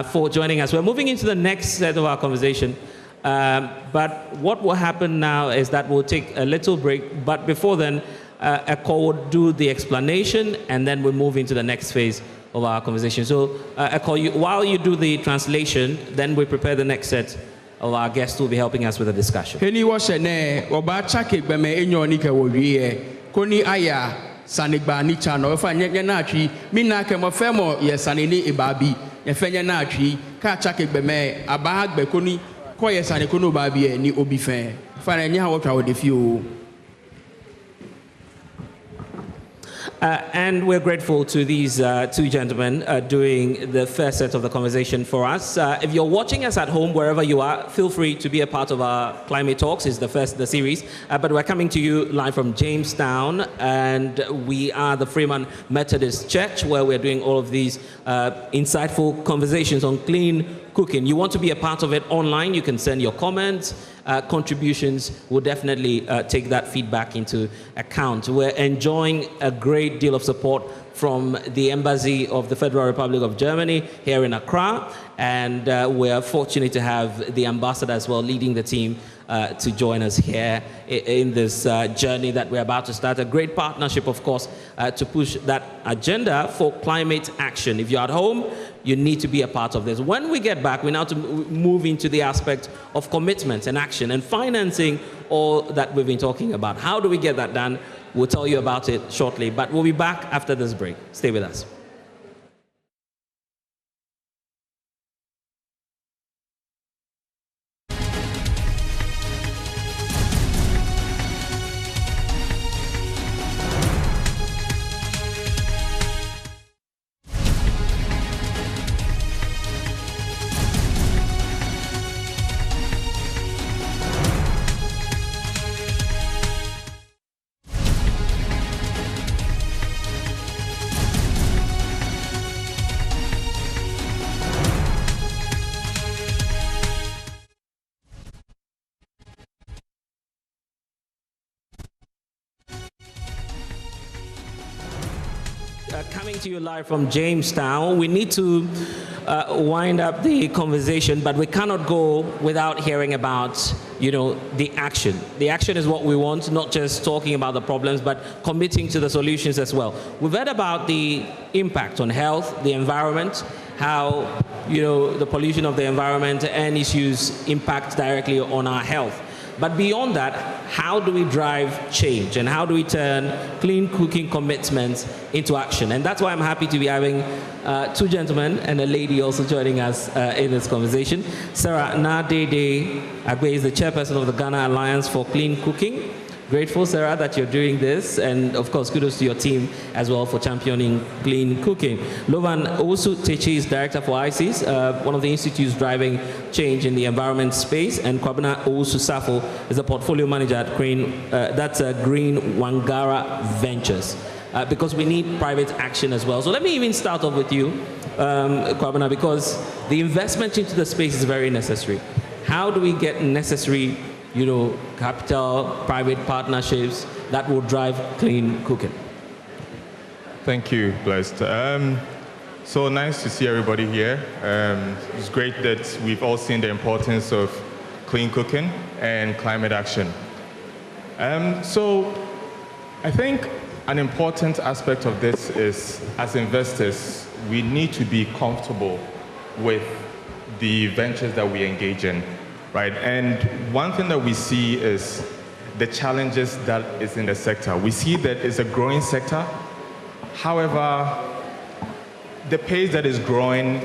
for joining us. We're moving into the next set of our conversation. But what will happen now is that we'll take a little break. But before then, Echo will do the explanation, and then we'll move into the next phase of our conversation. So, while you do the translation, then we prepare the next set of our guests who will be helping us with the discussion. Sanigba ni chano fa nye na atwi mi na ke mo fe mo ye sanini ibabi ye fe nye na atwi ka chake gbe me aba gbe koni ko ye saniko no ba bi ni obi fe fa na nya ha wo twa wo de fi o. And we're grateful to these two gentlemen doing the first set of the conversation for us. If you're watching us at home, wherever you are, feel free to be a part of our climate talks. It's the series. But we're coming to you live from Jamestown, and we are the Freeman Methodist Church, where we're doing all of these insightful conversations on clean cooking. You want to be a part of it online, you can send your comments, contributions. We'll definitely take that feedback into account. We're enjoying a great deal of support from the Embassy of the Federal Republic of Germany here in Accra, and we're fortunate to have the ambassador as well leading the team to join us here in this journey that we're about to start. A great partnership, of course, to push that agenda for climate action. If you're at home, you need to be a part of this. When we get back, we now to move into the aspect of commitment and action and financing all that we've been talking about. How do we get that done? We'll tell you about it shortly, but we'll be back after this break. Stay with us. Coming to you live from Jamestown. We need to wind up the conversation, but we cannot go without hearing about, the action. The action is what we want, not just talking about the problems, but committing to the solutions as well. We've heard about the impact on health, the environment, how, the pollution of the environment and issues impact directly on our health. But beyond that, how do we drive change and how do we turn clean cooking commitments into action? And that's why I'm happy to be having two gentlemen and a lady also joining us in this conversation. Sarah Nadede Agbe is the chairperson of the Ghana Alliance for Clean Cooking. Grateful, Sarah, that you're doing this, and of course, kudos to your team as well for championing clean cooking. Lovan Owusu Techi is director for ICES, one of the institutes driving change in the environment space, and Kwabena Owusu Safo is a portfolio manager at Green Wangara Ventures, because we need private action as well. So let me even start off with you, Kwabena, because the investment into the space is very necessary. How do we get necessary capital, private partnerships that will drive clean cooking? Thank you, Blessed. So nice to see everybody here. It's great that we've all seen the importance of clean cooking and climate action. So I think an important aspect of this is, as investors, we need to be comfortable with the ventures that we engage in. Right, and one thing that we see is the challenges that is in the sector. We see that it's a growing sector. However, the pace that is growing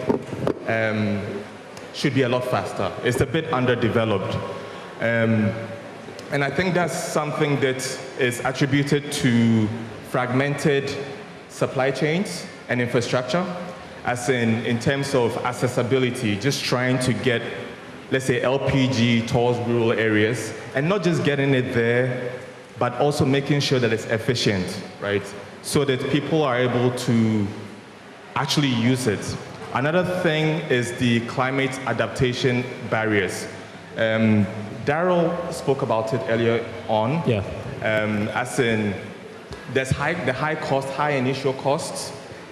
should be a lot faster. It's a bit underdeveloped. And I think that's something that is attributed to fragmented supply chains and infrastructure, as in terms of accessibility, just trying to get, let's say, LPG towards rural areas, and not just getting it there, but also making sure that it's efficient, right? So that people are able to actually use it. Another thing is the climate adaptation barriers. Daryl spoke about it earlier on. Yeah. As in, there's the high initial costs,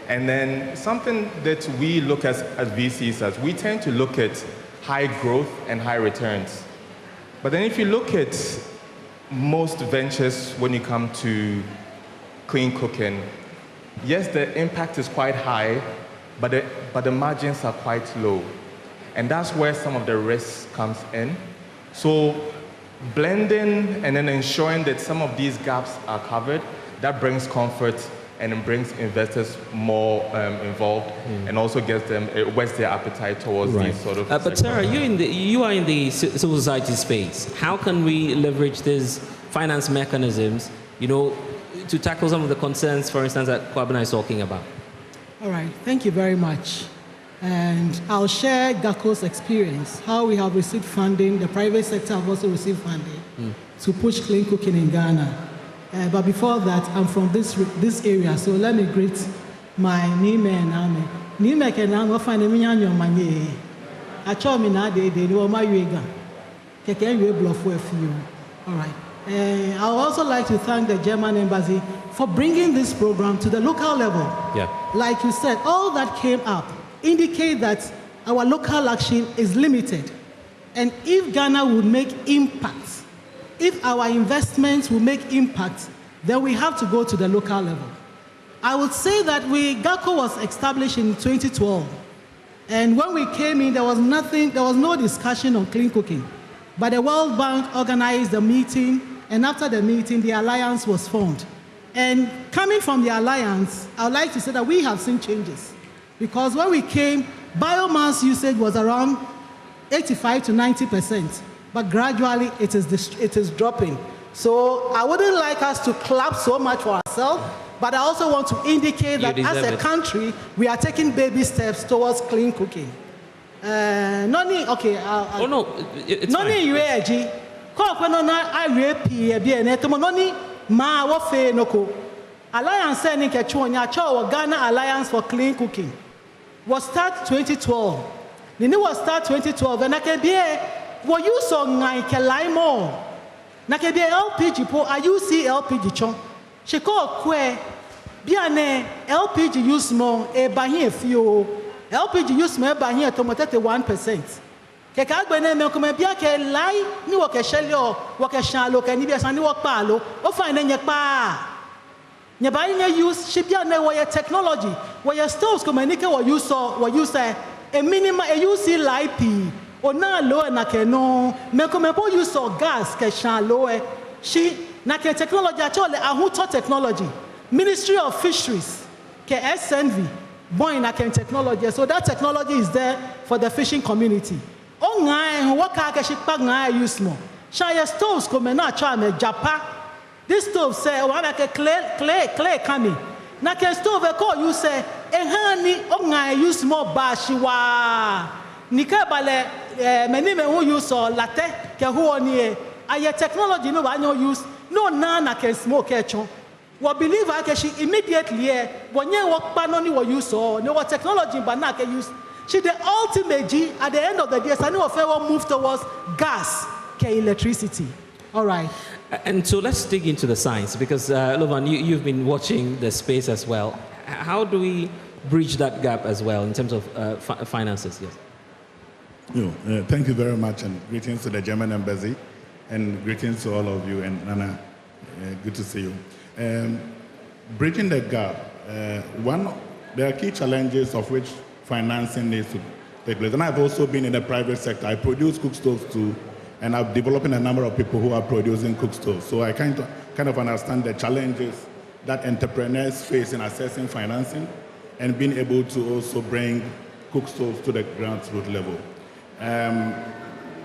and then something that we look at as VCs as, we tend to look at high growth and high returns. But then if you look at most ventures when you come to clean cooking, yes, the impact is quite high, but the margins are quite low. And that's where some of the risk comes in. So blending and then ensuring that some of these gaps are covered, that brings comfort and it brings investors more involved and also it whets their appetite towards these sort of But Sarah, you are in the civil society space. How can we leverage these finance mechanisms, to tackle some of the concerns, for instance, that Kwabena is talking about? All right, thank you very much. And I'll share GACO's experience, how we have received funding. The private sector have also received funding to push clean cooking in Ghana. But before that, I'm from this area, so let me greet my Nime and Ame. Nime and Ame find a minyan manye. I told me now they know my wega. Keke we bluff for you. All right. I would also like to thank the German embassy for bringing this program to the local level. Yeah. Like you said, all that came up indicate that our local action is limited. And if Ghana would make impact, if our investments will make impact, then we have to go to the local level. I would say that GACO was established in 2012. And when we came in, there was no discussion on clean cooking. But the World Bank organized a meeting, and after the meeting, the alliance was formed. And coming from the alliance, I would like to say that we have seen changes. Because when we came, biomass usage was around 85 to 90%. But gradually it is dropping. So I wouldn't like us to clap so much for ourselves, but I also want to indicate that as a country, we are taking baby steps towards clean cooking. Noni, okay. Oh no, it's Noni UAG. Noni ma wafe noko. Alliance ni kechuonya cho Ghana Alliance for Clean Cooking. Was start 2012. Nini was start 2012 and akebie wo use on ngai ke laimo. Nakebie LPG po ayusi LPG chon. Sheko kwe biane LPG use mo e bahin fio. LPG use mo e bahin to motete 1%. Ke ka gbe na me ko me bia ke lai ni wo ke shelio wo ke shan lo ke ni bia san ni wo pa lo. O fa na nye pa. Nye ba nye use she bia na wo ye technology. Wo ye stoves ko me ni ke wo use a minimum a use lipe. Ona lo na ke no me ko me po use gas ke shan lo e. She na ke technology actually ahuto technology. Ministry of Fisheries ke SNV boy na ke technology. So that technology is there for the fishing community. O ngai wo ka ke shi pa ngai use mo. Sha ye stoves ko me na cha me japa. This stove say o na ke clay coming. Na ke stove ko you say ehani o ngai use mo ba shiwa. Nika bale many men who use latte ke who oni aye technology no ba use no na can smoke echon. We believe she immediately when you work pa no ni wo use no what technology but na can use. She the ultimate G at the end of the day sani wo fe will move towards gas ke electricity. All right. And so let's dig into the science because Lovan, you've been watching the space as well. How do we bridge that gap as well in terms of finances? Yes. Thank you very much, and greetings to the German embassy, and greetings to all of you, and Nana, good to see you. Bridging the gap, there are key challenges of which financing needs to take place. And I've also been in the private sector. I produce cook stoves too, and I'm developing a number of people who are producing cook stoves. So I kind of understand the challenges that entrepreneurs face in accessing financing and being able to also bring cook stoves to the grassroots level.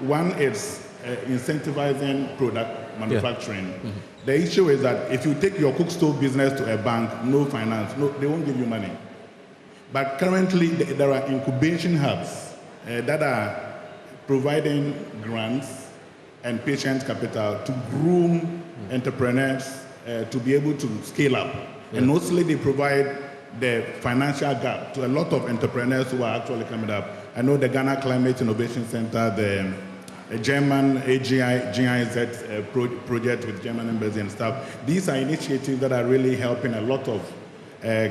One is incentivizing product manufacturing. Yeah. Mm-hmm. The issue is that if you take your cook stove business to a bank, no finance, they won't give you money. But currently, there are incubation hubs that are providing grants and patient capital to groom entrepreneurs to be able to scale up. Yeah. And mostly they provide the financial gap to a lot of entrepreneurs who are actually coming up. I know the Ghana Climate Innovation Center, the German GIZ project with German embassy and stuff. These are initiatives that are really helping a lot of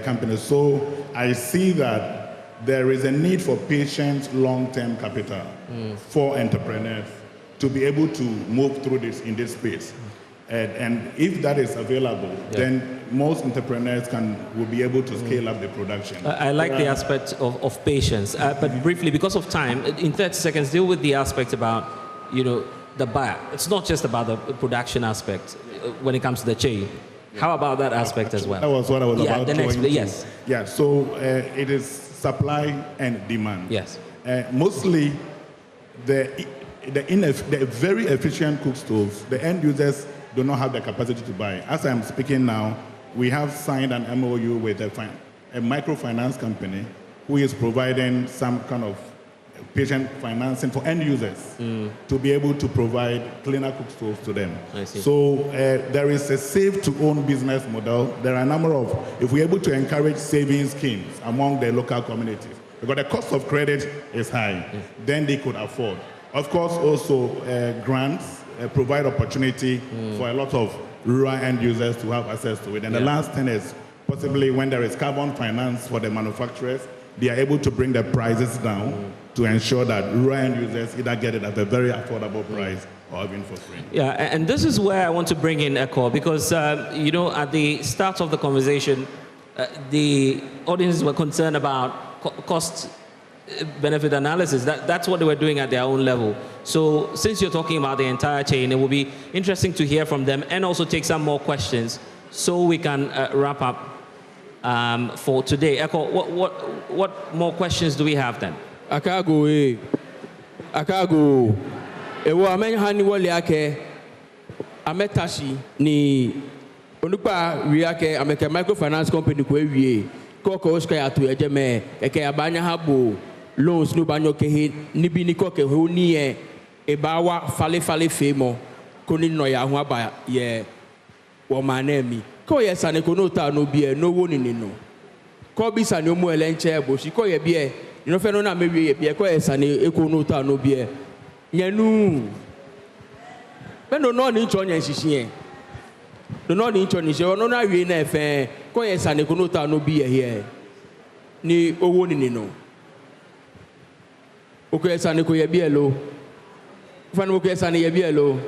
companies. So I see that there is a need for patient long-term capital for entrepreneurs to be able to move through this in this space. And if that is available, then most entrepreneurs will be able to scale up the production. I like the aspect of patience. But briefly, because of time, in 30 seconds, deal with the aspect about, the buyer. It's not just about the production aspect when it comes to the chain. How about that aspect as well? That was what I was about the to next, go into. yes. Yeah, so it is supply and demand. Yes. Mostly the very efficient cook stoves, the end users do not have the capacity to buy. As I'm speaking now, we have signed an MOU with a microfinance company who is providing some kind of patient financing for end users to be able to provide cleaner cook stoves to them. I see. So there is a save-to-own business model. There are a number of, if we're able to encourage saving schemes among the local communities, because the cost of credit is high, then they could afford. Of course, also grants provide opportunity for a lot of rural end users to have access to it. And the last thing is possibly when there is carbon finance for the manufacturers, they are able to bring the prices down to ensure that rural end users either get it at a very affordable price or even for free. Yeah, and this is where I want to bring in Echo, because, at the start of the conversation, the audience were concerned about cost benefit analysis. That's what they were doing at their own level. So since you're talking about the entire chain, it will be interesting to hear from them and also take some more questions so we can wrap up for today. Echo, what more questions do we have then? Akago, ewo amenyani wole ake ametashi ni onupa wiake ameke microfinance company ko ewie koko oska ya to ejeme eke abanya habo loans no banyo ke ni bi ni koke ho ni e ebawa fale femo koni no ya ho aba ye wo manami ko ye sane ko no ta no bi e no wo ni no ko bi sane omu ele nche bo shi ko ye bi e no fe no na mewie ye bi e ko ye sane eko no ta no bi e nyanu beno no ni ncho nyan hihie no ni ncho ni se ono na wie na efe ko ye sane ko no ta no bi e here ni owo ni no oko ye sane ko ye bi e lo fanu ko ye sane ye bi e lo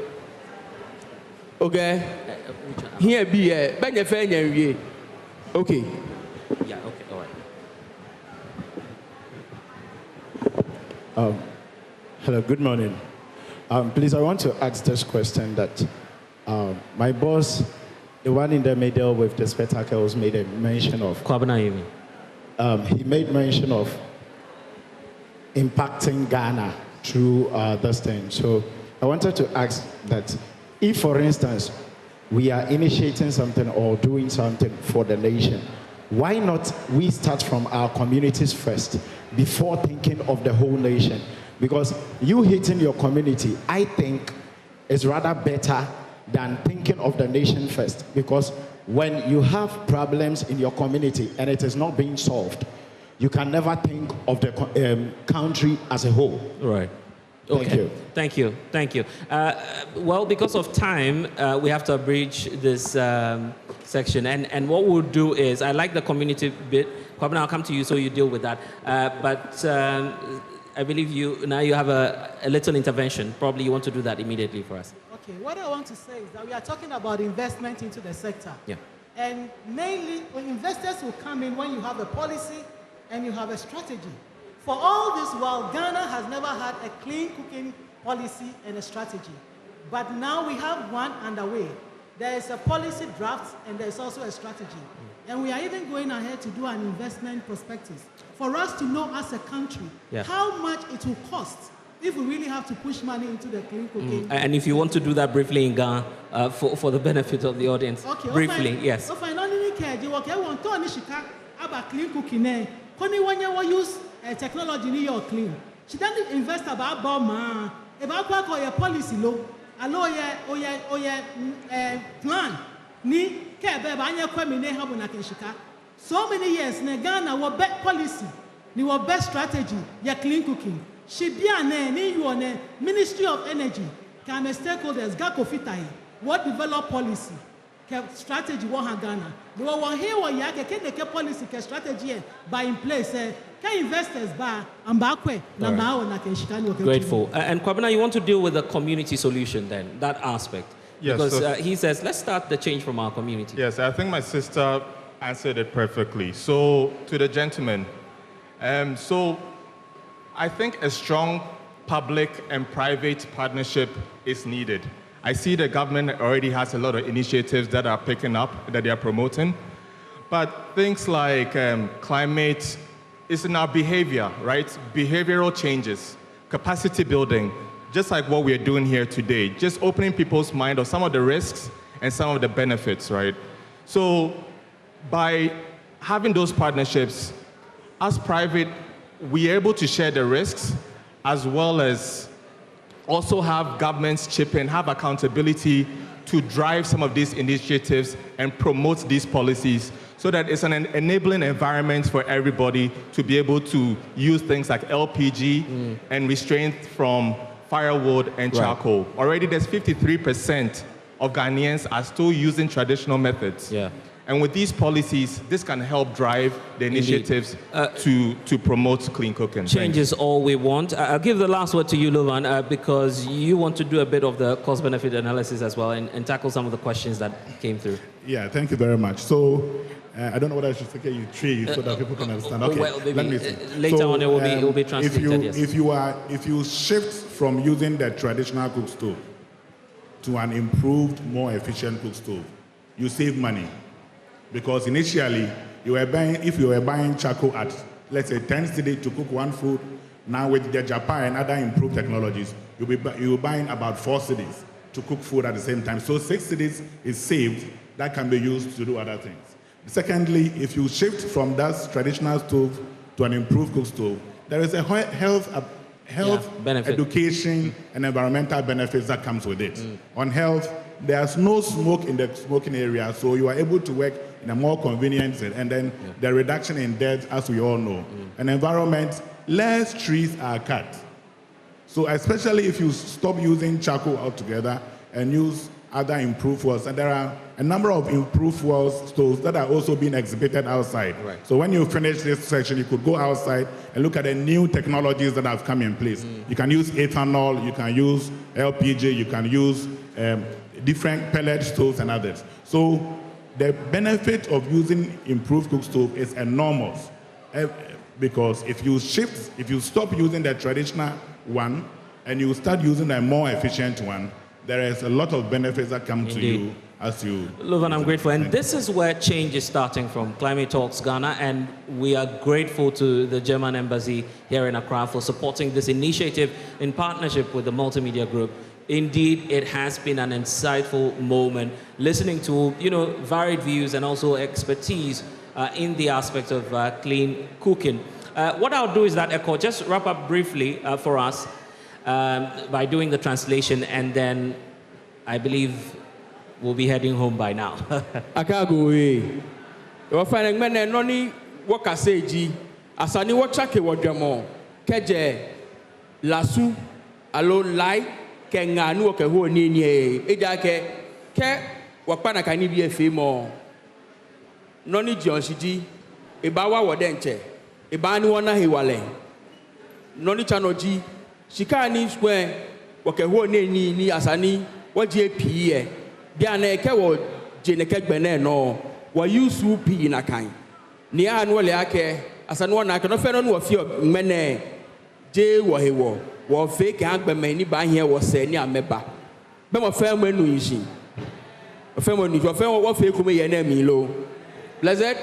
okay here be e benye fe nyan wie okay yeah okay all right. Hello, good morning. Please, I want to ask this question that my boss, the one in the middle with the spectacles, made a mention of. He made mention of impacting Ghana through this thing. So I wanted to ask that if, for instance, we are initiating something or doing something for the nation, why not we start from our communities first before thinking of the whole nation? Because you hitting your community, I think, is rather better than thinking of the nation first. Because when you have problems in your community and it is not being solved, you can never think of the country as a whole. Right. Thank Okay. you. Thank you. Well, because of time, we have to abridge this section. And what we'll do is, I like the community bit. Kwabena, I'll come to you so you deal with that. But I believe now you have a little intervention. Probably you want to do that immediately for us. Okay, what I want to say is that we are talking about investment into the sector. Yeah. And mainly, when investors will come in when you have a policy and you have a strategy. For all this while, Ghana has never had a clean cooking policy and a strategy. But now we have one underway. There is a policy draft and there is also a strategy. And we are even going ahead to do an investment prospectus for us to know as a country how much it will cost if we really have to push money into the clean cooking. And if you want to do that briefly in Ghana for the benefit of the audience. Okay, briefly, yes. So finally, about clean cooking. When you use technology in your clean, she doesn't invest about ma about what policy law, allow plan ni kebe banya kwemine habu na kenshika. So many years na Ghana wa best policy ni wa best strategy ya clean cooking. She be ni you on Ministry of Energy can stakeholders ga kofitai what develop policy strategy wa Ghana. They were here wa ya ke policy ke strategy by in place can investors ba ambakwe na ba na kenshika ni Grateful. And Kwabena, you want to deal with the community solution then, that aspect. Yes, Because so- he says, let's start the change from our community. Yes, I think my sister answered it perfectly. So, to the gentleman, so I think a strong public and private partnership is needed. I see the government already has a lot of initiatives that are picking up, that they are promoting. But things like climate is in our behavior, right? Behavioral changes, capacity building, just like what we are doing here today, just opening people's mind of some of the risks and some of the benefits, right? So by having those partnerships, as private, we are able to share the risks as well as also have governments chip in, have accountability to drive some of these initiatives and promote these policies so that it's an enabling environment for everybody to be able to use things like LPG and restraint from firewood and charcoal. Already there's 53% of Ghanaians are still using traditional methods. Yeah. And with these policies, this can help drive the initiatives to promote clean cooking. Change is all we want. I'll give the last word to you, Luvan, because you want to do a bit of the cost-benefit analysis as well and tackle some of the questions that came through. Yeah, thank you very much. So, I don't know whether I should take you three so that people can understand. Okay, well, maybe, let me see. later on it will be translated, yes. If you shift from using the traditional cook stove to an improved, more efficient cook stove, you save money. Because initially, if you were buying charcoal at, let's say, 10 cedi to cook one food, now with the Japan and other improved technologies, you'll be buying about 4 cedis to cook food at the same time. So 6 cedis is saved that can be used to do other things. Secondly, if you shift from that traditional stove to an improved cook stove, there is a health education, and environmental benefits that comes with it. On health, there's no smoke in the smoking area, so you are able to work in a more convenient, and then the reduction in deaths, as we all know. An environment, less trees are cut. So especially if you stop using charcoal altogether and use other improved fuels, and there are a number of improved fuel stoves that are also being exhibited outside. Right. So when you finish this section, you could go outside and look at the new technologies that have come in place. You can use ethanol, you can use LPG, you can use different pellet stoves and others. So the benefit of using improved cook stove is enormous, because if you stop using the traditional one and you start using a more efficient one, there is a lot of benefits that come to you as you... Luvan, I'm grateful. And this is where change is starting from, Climate Talks Ghana. And we are grateful to the German Embassy here in Accra for supporting this initiative in partnership with the Multimedia Group. Indeed, it has been an insightful moment, listening to, varied views and also expertise in the aspect of clean cooking. What I'll do is that, Eko, just wrap up briefly for us by doing the translation, and then I believe we'll be heading home by now. Akagoe. Your finding men and noni wakaseji. Asani wachake wadamo. Keje lasu alone lai kenganu ke ho ni ni eja ke wakpana kani bi efe mo. Noni jonshiji ebawa wodenche. Ebani wona hewale. Noni chanoji Shikani square wakaho ni asani waje pie bia na ke wo je ne kegbene no wa use pi na kan ni anu le ake asani wona ke no fe no fi mene je wo hewo wo fe ke agbeme ni ba hie wo se ni ameba be mo fe mo enu yin fe mo ni fe wo fe ku me ye na mi lo blessed.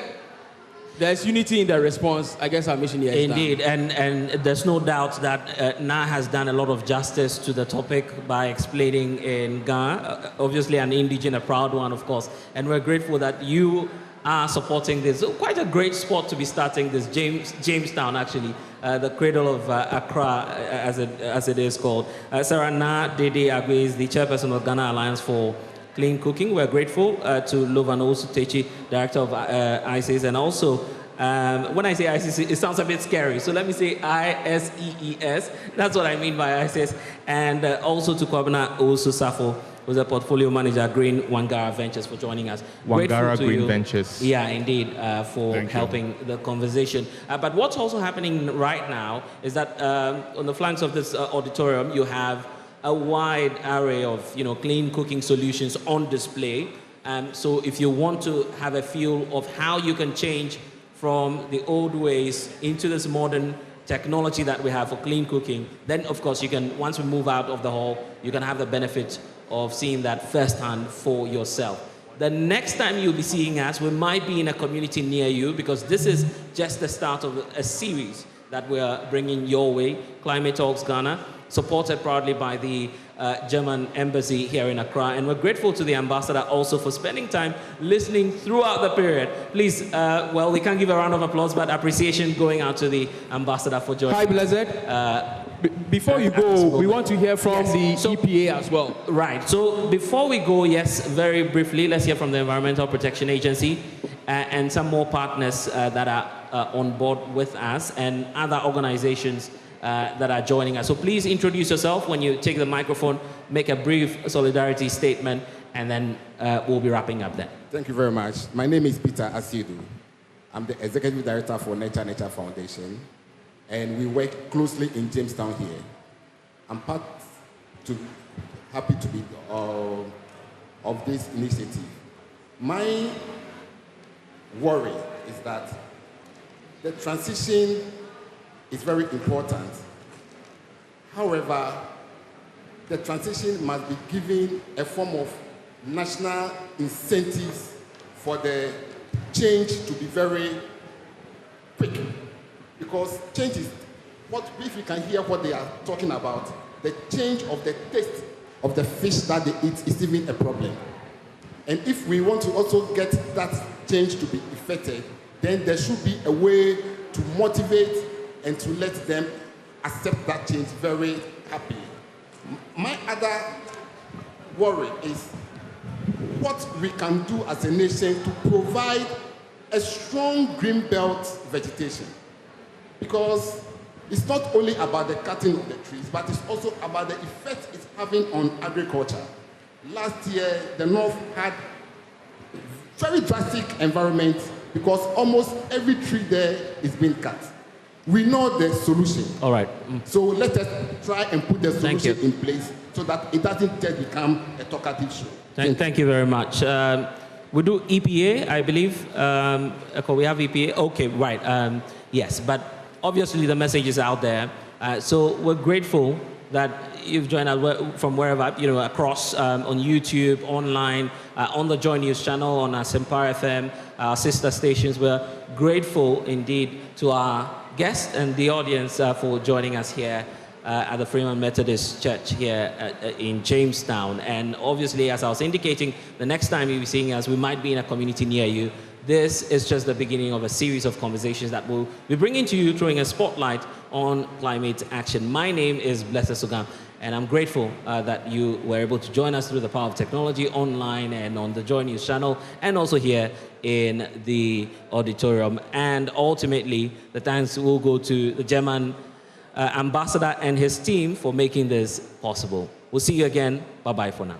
There's unity in the response. I guess our mission here is Indeed, and there's no doubt that Na has done a lot of justice to the topic by explaining in Ghana, obviously an indigene, a proud one, of course, and we're grateful that you are supporting this. Quite a great spot to be starting this, Jamestown, actually, the cradle of Accra, as it is called. Sarah Na Dede Agwe is the chairperson of Ghana Alliance for Clean Cooking. We're grateful to Luvan Osutechi, director of ISEES, and also, when I say ISEES, it sounds a bit scary, so let me say ISEES. That's what I mean by ISEES. And also to Kwabena Osusafo, who's a portfolio manager at Green Wangara Ventures, for joining us. Wangara Green Ventures. Yeah, indeed, for helping the conversation. But what's also happening right now is that on the flanks of this auditorium, you have a wide array of clean cooking solutions on display. So if you want to have a feel of how you can change from the old ways into this modern technology that we have for clean cooking, then of course you can, once we move out of the hall, you can have the benefit of seeing that firsthand for yourself. The next time you'll be seeing us, we might be in a community near you, because this is just the start of a series that we are bringing your way. Climate Talks Ghana, supported proudly by the German embassy here in Accra. And we're grateful to the ambassador also for spending time listening throughout the period. Please, well, we can't give a round of applause, but appreciation going out to the ambassador for joining. Hi, Blessed. Before you go, we want to hear from the EPA as well. Right. So before we go, yes, very briefly, let's hear from the Environmental Protection Agency and some more partners that are on board with us, and other organizations that are joining us. So please introduce yourself when you take the microphone, make a brief solidarity statement, and then we'll be wrapping up then. Thank you very much. My name is Peter Asiedu. I'm the Executive Director for Nature Foundation, and we work closely in Jamestown here. I'm happy to be of this initiative. My worry is that the transition is very important. However, the transition must be given a form of national incentives for the change to be very quick. Because change is, if you can hear what they are talking about, the change of the taste of the fish that they eat is even a problem. And if we want to also get that change to be effective, then there should be a way to motivate and to let them accept that change very happily. My other worry is what we can do as a nation to provide a strong green belt vegetation. Because it's not only about the cutting of the trees, but it's also about the effect it's having on agriculture. Last year, the North had very drastic environment because almost every tree there is being cut. We know the solution. All right. So let us try and put the solution in place so that it doesn't just become a talkative show. Thank you very much. We do EPA, I believe. We have EPA. Okay, right. Yes, but obviously the message is out there. So we're grateful that you've joined us from wherever, across on YouTube, online, on the Joy News channel, on our Sempar FM, our sister stations. We're grateful indeed to our guests and the audience for joining us here at the Freeman Methodist Church here in Jamestown. And obviously, as I was indicating, the next time you'll be seeing us, we might be in a community near you. This is just the beginning of a series of conversations that we'll be bringing to you, throwing a spotlight on climate action. My name is Blessed Sugam, and I'm grateful that you were able to join us through the power of technology online and on the Joy News channel, and also here in the auditorium. And ultimately, the thanks will go to the German ambassador and his team for making this possible. We'll see you again. Bye-bye for now.